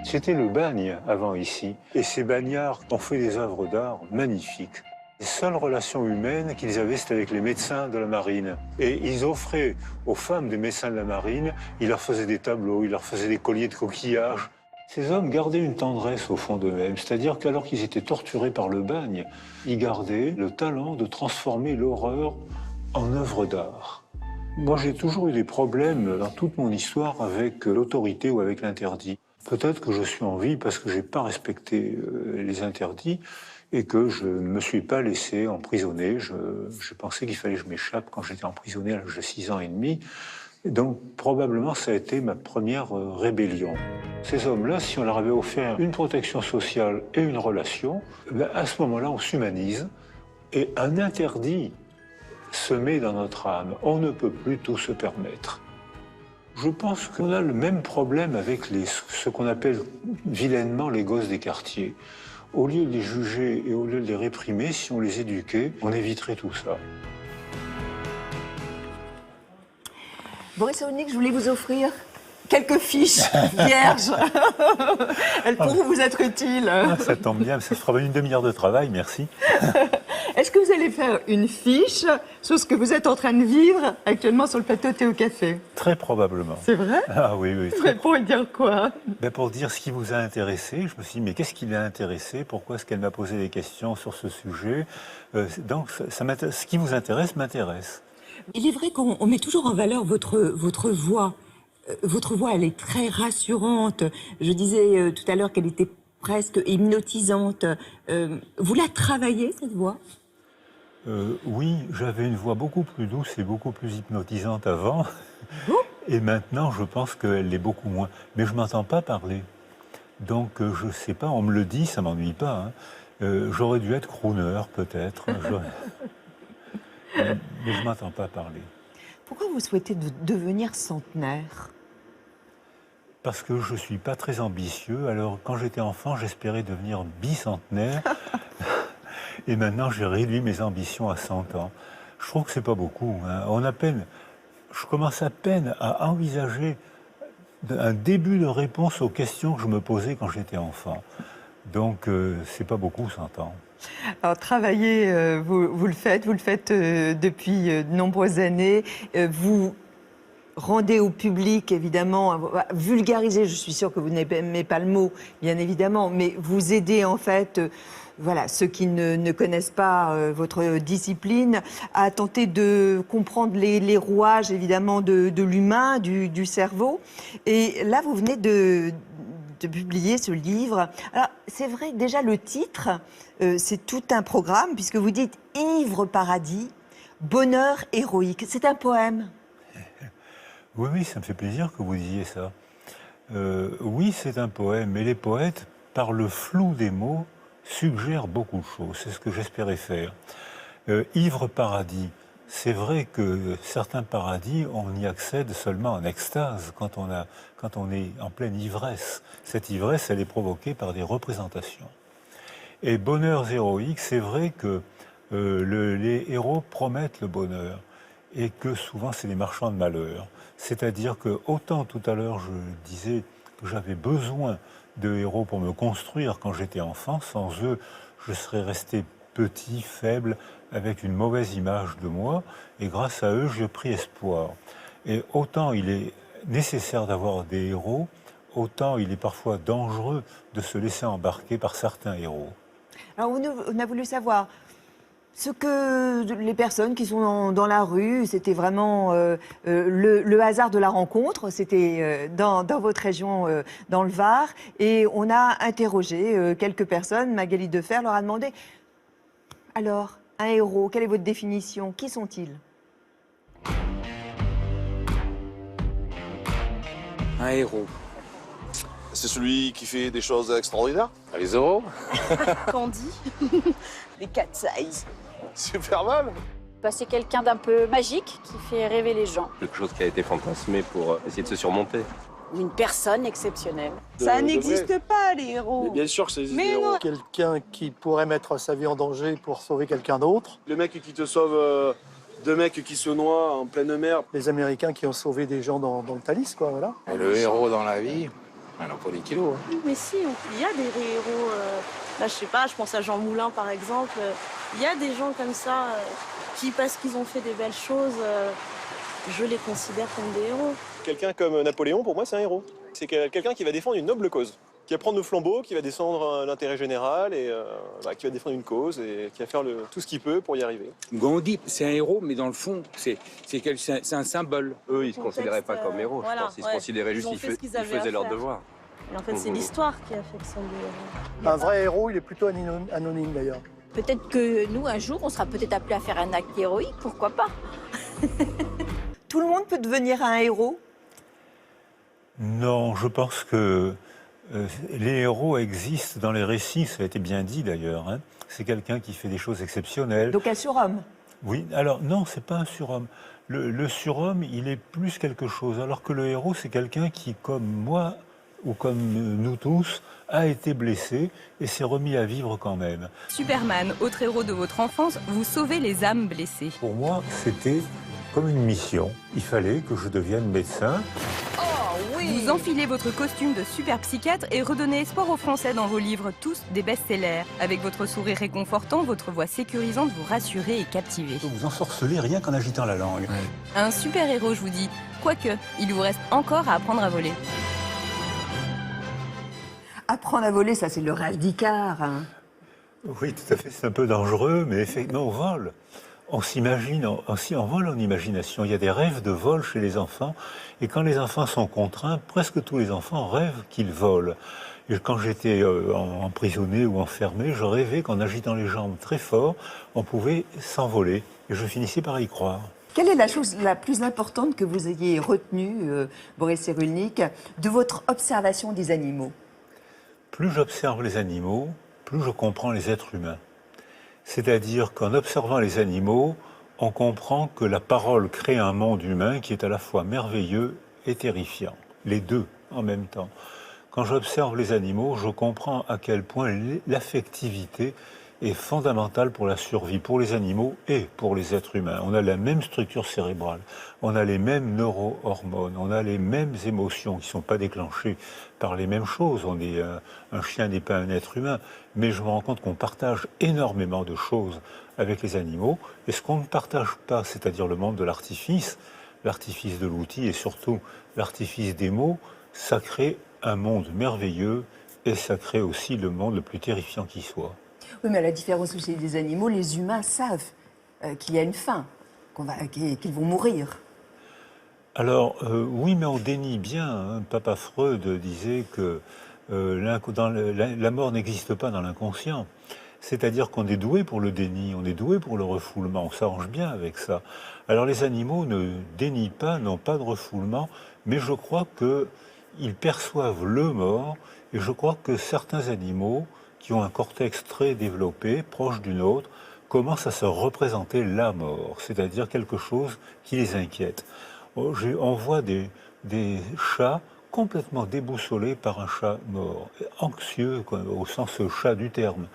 Speaker 2: C'était le bagne avant ici. Et ces bagnards ont fait des œuvres d'art magnifiques. Les seules relations humaines qu'ils avaient, c'était avec les médecins de la marine. Et ils offraient aux femmes des médecins de la marine, ils leur faisaient des tableaux, ils leur faisaient des colliers de coquillages. Ces hommes gardaient une tendresse au fond d'eux-mêmes, c'est-à-dire qu'alors qu'ils étaient torturés par le bagne, ils gardaient le talent de transformer l'horreur en œuvre d'art. Moi, j'ai toujours eu des problèmes dans toute mon histoire avec l'autorité ou avec l'interdit. Peut-être que je suis en vie parce que je n'ai pas respecté les interdits et que je ne me suis pas laissé emprisonner. Je pensais qu'il fallait que je m'échappe quand j'étais emprisonné à l'âge de 6 ans et demi. Donc, probablement, ça a été ma première rébellion. Ces hommes-là, si on leur avait offert une protection sociale et une relation, ben à ce moment-là, on s'humanise et un interdit se met dans notre âme. On ne peut plus tout se permettre. Je pense qu'on a le même problème avec ce qu'on appelle vilainement les gosses des quartiers. Au lieu de les juger et au lieu de les réprimer, si on les éduquait, on éviterait tout ça.
Speaker 5: Boris Cyrulnik, je voulais vous offrir quelques fiches vierges. Elles pourront vous être utiles.
Speaker 2: Ah, ça tombe bien, ça fera une demi-heure de travail, merci.
Speaker 1: Est-ce que vous allez faire une fiche sur ce que vous êtes en train de vivre actuellement sur le plateau Thé au Café?
Speaker 2: Très probablement.
Speaker 1: C'est vrai?
Speaker 2: Ah oui, oui.
Speaker 1: Mais pour dire quoi?
Speaker 2: Ben pour dire ce qui vous a intéressé. Je me suis dit, mais qu'est-ce qui l'a intéressé? Pourquoi est-ce qu'elle m'a posé des questions sur ce sujet? Donc, ce qui vous intéresse m'intéresse.
Speaker 1: Il est vrai qu'on met toujours en valeur votre voix. Votre voix, elle est très rassurante. Je disais tout à l'heure qu'elle était presque hypnotisante. Vous la travaillez, cette voix?
Speaker 2: Oui, j'avais une voix beaucoup plus douce et beaucoup plus hypnotisante avant. Et maintenant, je pense qu'elle l'est beaucoup moins. Mais je ne m'entends pas parler. Donc, je ne sais pas, on me le dit, ça ne m'ennuie pas. Hein. J'aurais dû être crooner, peut-être. Mais je ne m'entends pas parler.
Speaker 5: Pourquoi vous souhaitez devenir centenaire?
Speaker 2: Parce que je ne suis pas très ambitieux. Alors, quand j'étais enfant, j'espérais devenir bicentenaire. Et maintenant, j'ai réduit mes ambitions à 100 ans. Je trouve que ce n'est pas beaucoup. Hein. Je commence à peine à envisager un début de réponse aux questions que je me posais quand j'étais enfant. Donc, ce n'est pas beaucoup, 100 ans.
Speaker 1: Alors, travailler, vous le faites depuis de nombreuses années. Vous rendez au public, évidemment, vulgariser, je suis sûre que vous n'aimez pas le mot, bien évidemment, mais vous aidez en fait, voilà, ceux qui ne connaissent pas votre discipline, à tenter de comprendre les rouages, évidemment, de l'humain, du cerveau. Et là, vous venez de publier ce livre. Alors, c'est vrai, déjà, le titre, c'est tout un programme, puisque vous dites « Ivre paradis, bonheur héroïque ». C'est un poème.
Speaker 2: Oui, oui, ça me fait plaisir que vous disiez ça. Oui, c'est un poème, mais les poètes, par le flou des mots, suggèrent beaucoup de choses. C'est ce que j'espérais faire. Ivre paradis, c'est vrai que certains paradis, on y accède seulement en extase, quand on est en pleine ivresse. Cette ivresse, elle est provoquée par des représentations. Et bonheur héroïque, c'est vrai que les héros promettent le bonheur, et que souvent c'est des marchands de malheur. C'est-à-dire que, autant tout à l'heure je disais que j'avais besoin de héros pour me construire quand j'étais enfant, sans eux, je serais resté petit, faible, avec une mauvaise image de moi, et grâce à eux, j'ai pris espoir. Et autant il est nécessaire d'avoir des héros, autant il est parfois dangereux de se laisser embarquer par certains héros.
Speaker 5: Alors, on a voulu savoir ce que les personnes qui sont dans la rue, c'était vraiment le hasard de la rencontre, c'était dans votre région, dans le Var, et on a interrogé quelques personnes. Magali Defer leur a demandé, alors, un héros, quelle est votre définition? Qui sont-ils?
Speaker 11: Un héros.
Speaker 13: C'est celui qui fait des choses extraordinaires?
Speaker 6: Les Zorro.
Speaker 9: Candy.
Speaker 8: Les Cat's Eyes.
Speaker 13: Super mal.
Speaker 8: Bah, c'est quelqu'un d'un peu magique qui fait rêver les gens.
Speaker 6: Quelque chose qui a été fantasmé pour essayer de se surmonter.
Speaker 8: Une personne exceptionnelle.
Speaker 9: Ça n'existe pas, les héros.
Speaker 13: Mais bien sûr que c'est des
Speaker 9: Mais
Speaker 13: héros.
Speaker 9: non.
Speaker 10: Quelqu'un qui pourrait mettre sa vie en danger pour sauver quelqu'un d'autre.
Speaker 13: Le mec qui te sauve, deux mecs qui se noient en pleine mer.
Speaker 10: Les Américains qui ont sauvé des gens dans le Thalys, quoi, voilà.
Speaker 11: Et le héros dans la vie, alors pour les kilos. Hein.
Speaker 9: Mais si, il y a des héros. Là, je sais pas, je pense à Jean Moulin, par exemple. Il y a des gens comme ça qui, parce qu'ils ont fait des belles choses, je les considère comme des héros.
Speaker 7: Quelqu'un comme Napoléon, pour moi, c'est un héros. C'est quelqu'un qui va défendre une noble cause, qui va prendre le flambeau, qui va descendre l'intérêt général et qui va défendre une cause et qui va faire tout ce qu'il peut pour y arriver.
Speaker 11: Gandhi, c'est un héros, mais dans le fond, c'est un symbole.
Speaker 6: Eux, ils ne se considéraient pas comme héros, je pense. Ils se considéraient juste qu'ils faisaient leur devoir.
Speaker 9: Et en fait, c'est l'histoire qui a fait que ça sont des héros.
Speaker 10: Un vrai héros, il est plutôt anonyme d'ailleurs.
Speaker 8: Peut-être que nous, un jour, on sera peut-être appelé à faire un acte héroïque, pourquoi pas?
Speaker 5: Tout le monde peut devenir un héros?
Speaker 2: Non, je pense que les héros existent dans les récits, ça a été bien dit d'ailleurs. Hein. C'est quelqu'un qui fait des choses exceptionnelles.
Speaker 5: Donc un surhomme?
Speaker 2: Oui, alors non, c'est pas un surhomme. Le surhomme, il est plus quelque chose, alors que le héros, c'est quelqu'un qui, comme moi, ou comme nous tous, a été blessé et s'est remis à vivre quand même.
Speaker 3: Superman, autre héros de votre enfance, vous sauvez les âmes blessées.
Speaker 2: Pour moi, c'était comme une mission. Il fallait que je devienne médecin.
Speaker 3: Vous enfilez votre costume de super psychiatre et redonnez espoir aux Français dans vos livres, tous des best-sellers. Avec votre sourire réconfortant, votre voix sécurisante, vous rassurez et captivez.
Speaker 2: Vous ensorcelez rien qu'en agitant la langue.
Speaker 3: Un super héros, je vous dis. Quoique, il vous reste encore à apprendre à voler.
Speaker 5: Apprendre à voler, ça c'est le rêve d'Icare. Hein.
Speaker 2: Oui, tout à fait, c'est un peu dangereux, mais effectivement, on vole. On s'imagine, on vole en imagination. Il y a des rêves de vol chez les enfants. Et quand les enfants sont contraints, presque tous les enfants rêvent qu'ils volent. Et quand j'étais emprisonné ou enfermé, je rêvais qu'en agitant les jambes très fort, on pouvait s'envoler. Et je finissais par y croire.
Speaker 5: Quelle est la chose la plus importante que vous ayez retenue, Boris Cyrulnik, de votre observation des animaux?
Speaker 2: Plus j'observe les animaux, plus je comprends les êtres humains. C'est-à-dire qu'en observant les animaux, on comprend que la parole crée un monde humain qui est à la fois merveilleux et terrifiant. Les deux en même temps. Quand j'observe les animaux, je comprends à quel point l'affectivité est fondamentale pour la survie, pour les animaux et pour les êtres humains. On a la même structure cérébrale, on a les mêmes neurohormones, on a les mêmes émotions qui ne sont pas déclenchées par les mêmes choses. Un chien n'est pas un être humain, mais je me rends compte qu'on partage énormément de choses avec les animaux. Et ce qu'on ne partage pas, c'est-à-dire le monde de l'artifice de l'outil et surtout l'artifice des mots, ça crée un monde merveilleux et ça crée aussi le monde le plus terrifiant qui soit.
Speaker 5: Oui, mais à la différence aussi des animaux, les humains savent qu'il y a une fin, qu'ils vont mourir.
Speaker 2: Alors, oui, mais on dénie bien. Hein. Papa Freud disait que la mort n'existe pas dans l'inconscient. C'est-à-dire qu'on est doué pour le déni, on est doué pour le refoulement, on s'arrange bien avec ça. Alors les animaux ne dénient pas, n'ont pas de refoulement, mais je crois qu'ils perçoivent le mort, et je crois que certains animaux qui ont un cortex très développé, proche du nôtre, commencent à se représenter la mort, c'est-à-dire quelque chose qui les inquiète. On voit des chats complètement déboussolés par un chat mort, anxieux au sens chat du terme.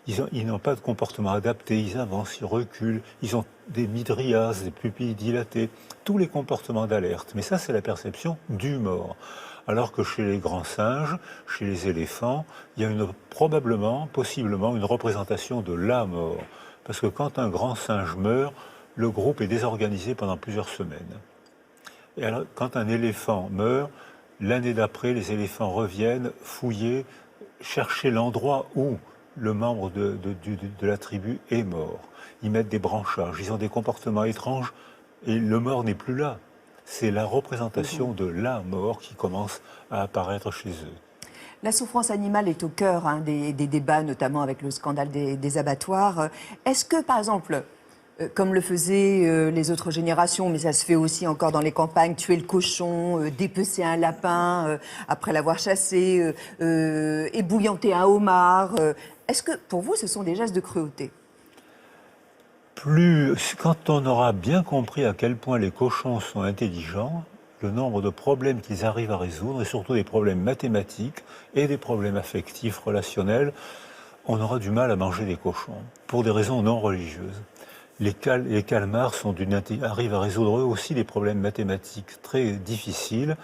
Speaker 2: Ils n'ont pas de comportement adapté, ils avancent, ils reculent, ils ont des midrias, des pupilles dilatées, tous les comportements d'alerte. Mais ça, c'est la perception du mort. Alors que chez les grands singes, chez les éléphants, il y a possiblement une représentation de la mort. Parce que quand un grand singe meurt, le groupe est désorganisé pendant plusieurs semaines. Et alors, quand un éléphant meurt, l'année d'après, les éléphants reviennent fouiller, chercher l'endroit où le membre de la tribu est mort. Ils mettent des branchages, ils ont des comportements étranges et le mort n'est plus là. C'est la représentation de la mort qui commence à apparaître chez eux.
Speaker 5: La souffrance animale est au cœur des débats, notamment avec le scandale des abattoirs. Est-ce que, par exemple, comme le faisaient les autres générations, mais ça se fait aussi encore dans les campagnes, tuer le cochon, dépecer un lapin après l'avoir chassé, ébouillanter un homard, est-ce que, pour vous, ce sont des gestes de cruauté ?
Speaker 2: Quand on aura bien compris à quel point les cochons sont intelligents, le nombre de problèmes qu'ils arrivent à résoudre, et surtout des problèmes mathématiques et des problèmes affectifs, relationnels, on aura du mal à manger des cochons, pour des raisons non religieuses. Les calmars arrivent à résoudre eux aussi des problèmes mathématiques très difficiles.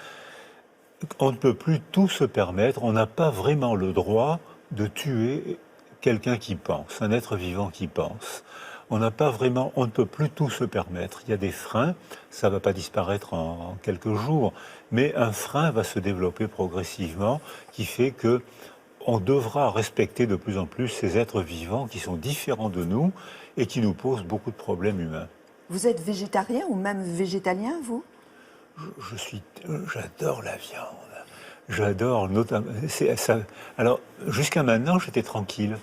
Speaker 2: On ne peut plus tout se permettre, on n'a pas vraiment le droit de tuer quelqu'un qui pense, un être vivant qui pense. on n'a pas vraiment, on ne peut plus tout se permettre. Il y a des freins, ça ne va pas disparaître en quelques jours, mais un frein va se développer progressivement qui fait que on devra respecter de plus en plus ces êtres vivants qui sont différents de nous et qui nous posent beaucoup de problèmes humains.
Speaker 1: Vous êtes végétarien ou même végétalien, vous?
Speaker 2: J'adore la viande. J'adore notamment. Alors, jusqu'à maintenant, j'étais tranquille.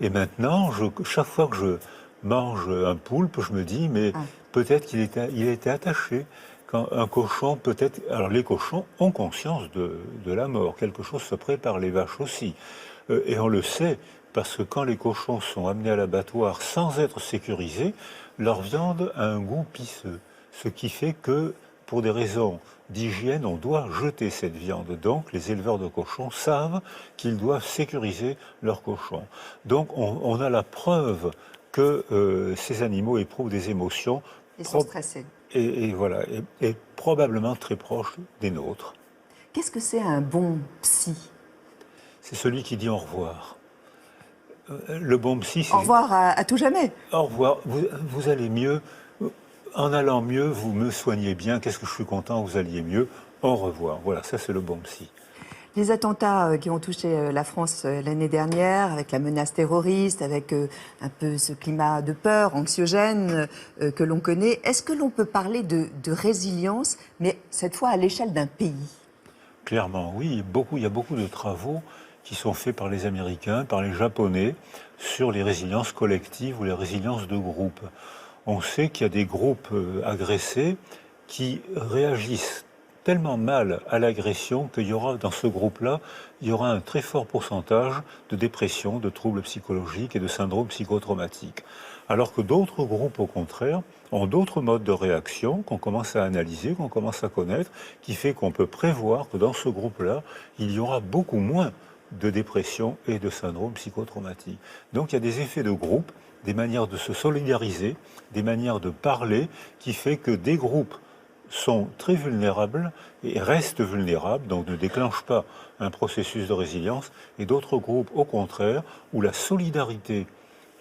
Speaker 2: Et maintenant, chaque fois que je mange un poulpe, je me dis, mais peut-être qu'il était attaché. Quand un cochon, peut-être. Alors, les cochons ont conscience de la mort. Quelque chose se prépare, les vaches aussi. Et on le sait, parce que quand les cochons sont amenés à l'abattoir sans être sécurisés, leur viande a un goût pisseux. Ce qui fait que, pour des raisons d'hygiène, on doit jeter cette viande. Donc, les éleveurs de cochons savent qu'ils doivent sécuriser leurs cochons. Donc, on a la preuve que ces animaux éprouvent des émotions.
Speaker 1: Ils sont stressés.
Speaker 2: Et voilà, et probablement très proches des nôtres.
Speaker 1: Qu'est-ce que c'est un bon psy?
Speaker 2: C'est celui qui dit au revoir. Le bon psy, c'est...
Speaker 1: Au revoir à tout jamais.
Speaker 2: Au revoir, vous allez mieux. En allant mieux, vous me soignez bien. Qu'est-ce que je suis content, vous alliez mieux. Au revoir. Voilà, ça c'est le bon psy.
Speaker 1: Les attentats qui ont touché la France l'année dernière, avec la menace terroriste, avec un peu ce climat de peur, anxiogène que l'on connaît, est-ce que l'on peut parler de résilience, mais cette fois à l'échelle d'un pays?
Speaker 2: Clairement, oui. Il y a beaucoup de travaux qui sont faits par les Américains, par les Japonais, sur les résiliences collectives ou les résiliences de groupe. On sait qu'il y a des groupes agressés qui réagissent tellement mal à l'agression qu'il y aura dans ce groupe-là, il y aura un très fort pourcentage de dépression, de troubles psychologiques et de syndromes psychotraumatiques. Alors que d'autres groupes, au contraire, ont d'autres modes de réaction qu'on commence à analyser, qu'on commence à connaître, qui fait qu'on peut prévoir que dans ce groupe-là, il y aura beaucoup moins de dépression et de syndrome psychotraumatique. Donc il y a des effets de groupe, des manières de se solidariser, des manières de parler, qui fait que des groupes sont très vulnérables et restent vulnérables, donc ne déclenchent pas un processus de résilience, et d'autres groupes, au contraire, où la solidarité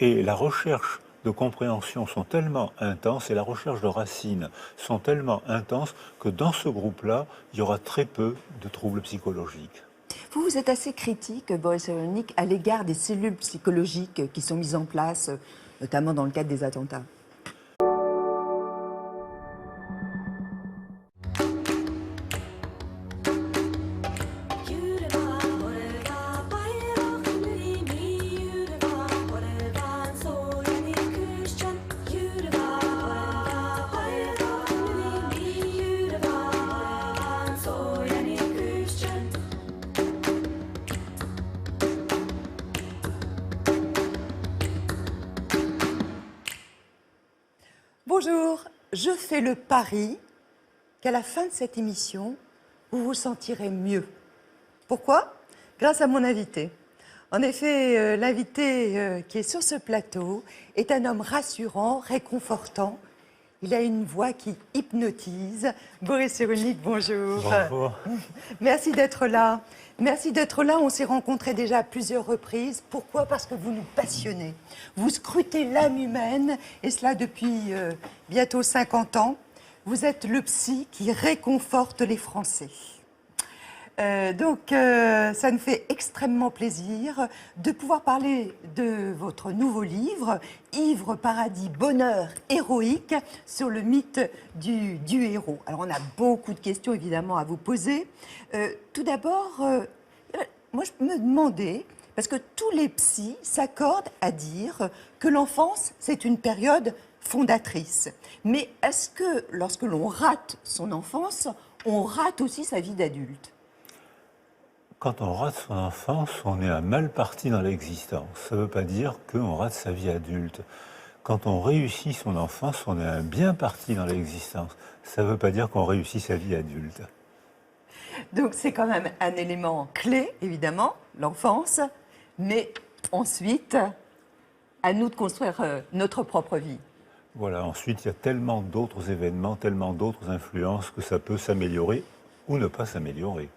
Speaker 2: et la recherche de compréhension sont tellement intenses et la recherche de racines sont tellement intenses que dans ce groupe-là, il y aura très peu de troubles psychologiques.
Speaker 1: Vous êtes assez critique, Boris Cyrulnik, à l'égard des cellules psychologiques qui sont mises en place, notamment dans le cadre des attentats. Bonjour, je fais le pari qu'à la fin de cette émission, vous vous sentirez mieux. Pourquoi? Grâce à mon invité. En effet, l'invité qui est sur ce plateau est un homme rassurant, réconfortant. Il a une voix qui hypnotise. Boris Cyrulnik, bonjour.
Speaker 2: Bonjour.
Speaker 1: Merci d'être là. Merci d'être là. On s'est rencontrés déjà à plusieurs reprises. Pourquoi? Parce que vous nous passionnez. Vous scrutez l'âme humaine, et cela depuis bientôt 50 ans. Vous êtes le psy qui réconforte les Français. Donc, ça nous fait extrêmement plaisir de pouvoir parler de votre nouveau livre, Ivre, paradis, bonheur héroïque, sur le mythe du héros. Alors, on a beaucoup de questions, évidemment, à vous poser. Tout d'abord, moi, je me demandais, parce que tous les psys s'accordent à dire que l'enfance, c'est une période fondatrice. Mais est-ce que, lorsque l'on rate son enfance, on rate aussi sa vie d'adulte ?
Speaker 2: Quand on rate son enfance, on est un mal parti dans l'existence. Ça ne veut pas dire qu'on rate sa vie adulte. Quand on réussit son enfance, on est un bien parti dans l'existence. Ça ne veut pas dire qu'on réussit sa vie adulte.
Speaker 1: Donc c'est quand même un élément clé, évidemment, l'enfance. Mais ensuite, à nous de construire notre propre vie.
Speaker 2: Voilà, ensuite, il y a tellement d'autres événements, tellement d'autres influences que ça peut s'améliorer ou ne pas s'améliorer.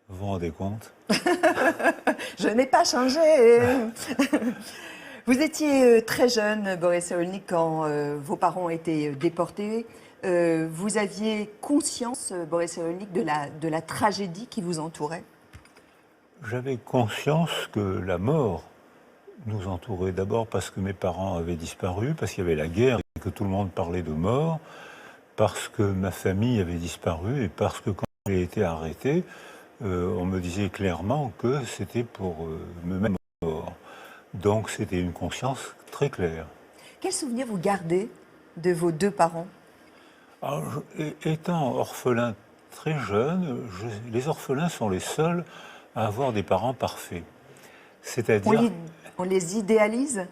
Speaker 2: Vous vous rendez compte?
Speaker 1: Je n'ai pas changé. Vous étiez très jeune, Boris Cyrulnik, quand vos parents étaient déportés. Vous aviez conscience, Boris Cyrulnik, de la tragédie qui vous entourait?
Speaker 2: J'avais conscience que la mort nous entourait. D'abord parce que mes parents avaient disparu, parce qu'il y avait la guerre et que tout le monde parlait de mort, parce que ma famille avait disparu et parce que quand j'ai été arrêté, on me disait clairement que c'était pour me mettre mort. Donc c'était une conscience très claire.
Speaker 1: Quel souvenir vous gardez de vos deux parents?
Speaker 2: Alors, étant orphelin très jeune, les orphelins sont les seuls à avoir des parents parfaits. C'est-à-dire...
Speaker 1: On les idéalise?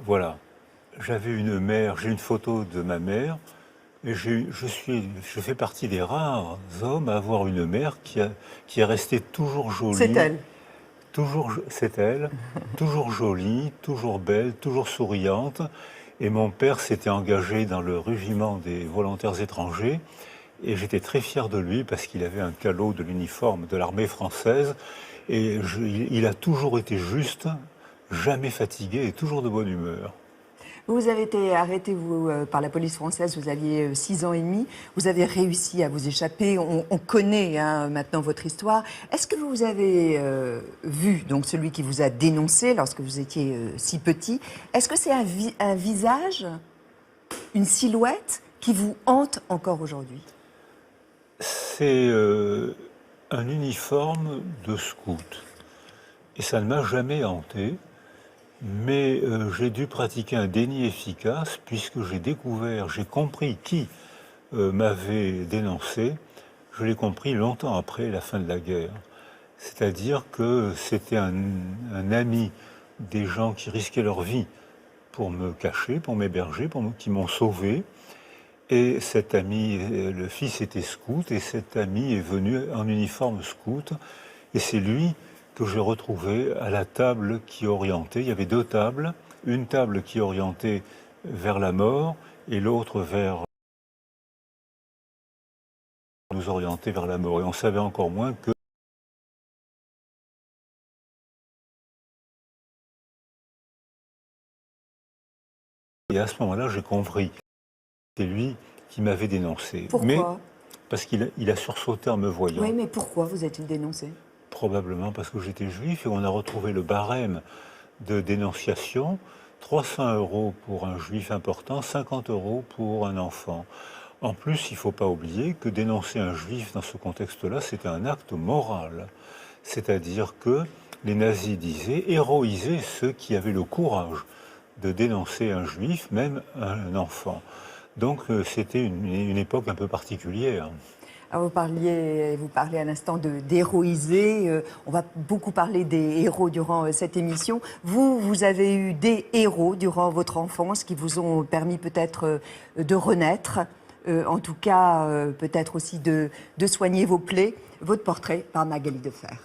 Speaker 2: Voilà. J'avais une mère, j'ai une photo de ma mère, et je fais partie des rares hommes à avoir une mère qui est restée toujours jolie.
Speaker 1: C'est elle.
Speaker 2: C'est elle, toujours jolie, toujours belle, toujours souriante. Et mon père s'était engagé dans le régiment des volontaires étrangers. Et j'étais très fier de lui parce qu'il avait un calot de l'uniforme de l'armée française. Et il a toujours été juste, jamais fatigué et toujours de bonne humeur.
Speaker 1: Vous avez été arrêté par la police française, vous aviez 6 ans et demi. Vous avez réussi à vous échapper. On connaît maintenant votre histoire. Est-ce que vous avez vu donc celui qui vous a dénoncé lorsque vous étiez si petit? Est-ce que c'est un visage, une silhouette qui vous hante encore aujourd'hui?
Speaker 2: C'est un uniforme de scout. Et ça ne m'a jamais hanté. Mais j'ai dû pratiquer un déni efficace puisque j'ai compris qui m'avait dénoncé. Je l'ai compris longtemps après la fin de la guerre. C'est-à-dire que c'était un ami des gens qui risquaient leur vie pour me cacher, pour m'héberger, qui m'ont sauvé. Et cet ami, le fils était scout, et cet ami est venu en uniforme scout. Et c'est lui que j'ai retrouvé à la table qui orientait. Il y avait 2 tables, une table qui orientait vers la mort et l'autre nous orientait vers la mort. Et on savait encore moins que... Et à ce moment-là, j'ai compris que c'est lui qui m'avait dénoncé.
Speaker 1: Pourquoi?
Speaker 2: Mais parce qu'il a sursauté en me voyant.
Speaker 1: Oui, mais pourquoi vous a-t-il dénoncé?
Speaker 2: Probablement parce que j'étais juif et on a retrouvé le barème de dénonciation, 300 € pour un juif important, 50 € pour un enfant. En plus, il ne faut pas oublier que dénoncer un juif dans ce contexte-là, c'était un acte moral. C'est-à-dire que les nazis disaient héroiser ceux qui avaient le courage de dénoncer un juif, même un enfant. Donc c'était une époque un peu particulière.
Speaker 1: Alors vous parlez à l'instant d'héroïser. On va beaucoup parler des héros durant cette émission. Vous avez eu des héros durant votre enfance qui vous ont permis peut-être de renaître, en tout cas peut-être aussi de soigner vos plaies. Votre portrait par Magali Defer.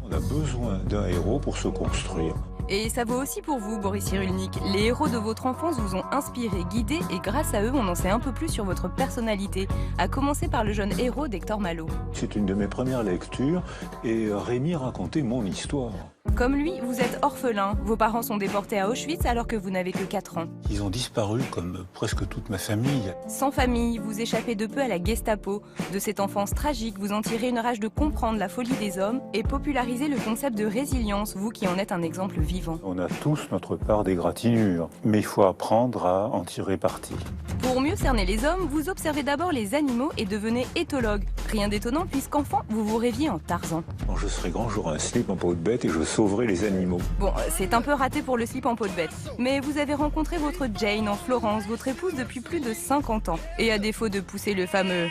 Speaker 2: On a besoin d'un héros pour se construire.
Speaker 3: Et ça vaut aussi pour vous, Boris Cyrulnik. Les héros de votre enfance vous ont inspiré, guidé, et grâce à eux, on en sait un peu plus sur votre personnalité, à commencer par le jeune héros d'Hector Malot.
Speaker 2: C'est une de mes premières lectures, et Rémi racontait mon histoire.
Speaker 3: Comme lui, vous êtes orphelin. Vos parents sont déportés à Auschwitz alors que vous n'avez que 4 ans.
Speaker 2: Ils ont disparu comme presque toute ma famille.
Speaker 3: Sans famille, vous échappez de peu à la Gestapo. De cette enfance tragique, vous en tirez une rage de comprendre la folie des hommes et popularisez le concept de résilience, vous qui en êtes un exemple vivant.
Speaker 2: On a tous notre part d'égratignure, mais il faut apprendre à en tirer parti.
Speaker 3: Pour mieux cerner les hommes, vous observez d'abord les animaux et devenez éthologue. Rien d'étonnant puisqu'enfant, vous vous rêviez en Tarzan.
Speaker 2: Quand je serai grand, j'aurai un slip en peau de bête et je sauverai les animaux.
Speaker 3: Bon, c'est un peu raté pour le slip en peau de bête. Mais vous avez rencontré votre Jane en Florence, votre épouse depuis plus de 50 ans. Et à défaut de pousser le fameux...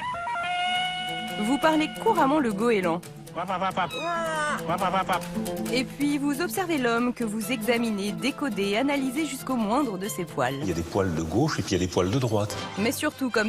Speaker 3: Vous parlez couramment le goéland. Et puis vous observez l'homme que vous examinez, décodez, analysez jusqu'au moindre de ses poils.
Speaker 2: Il y a des poils de gauche et puis il y a des poils de droite.
Speaker 3: Mais surtout, comme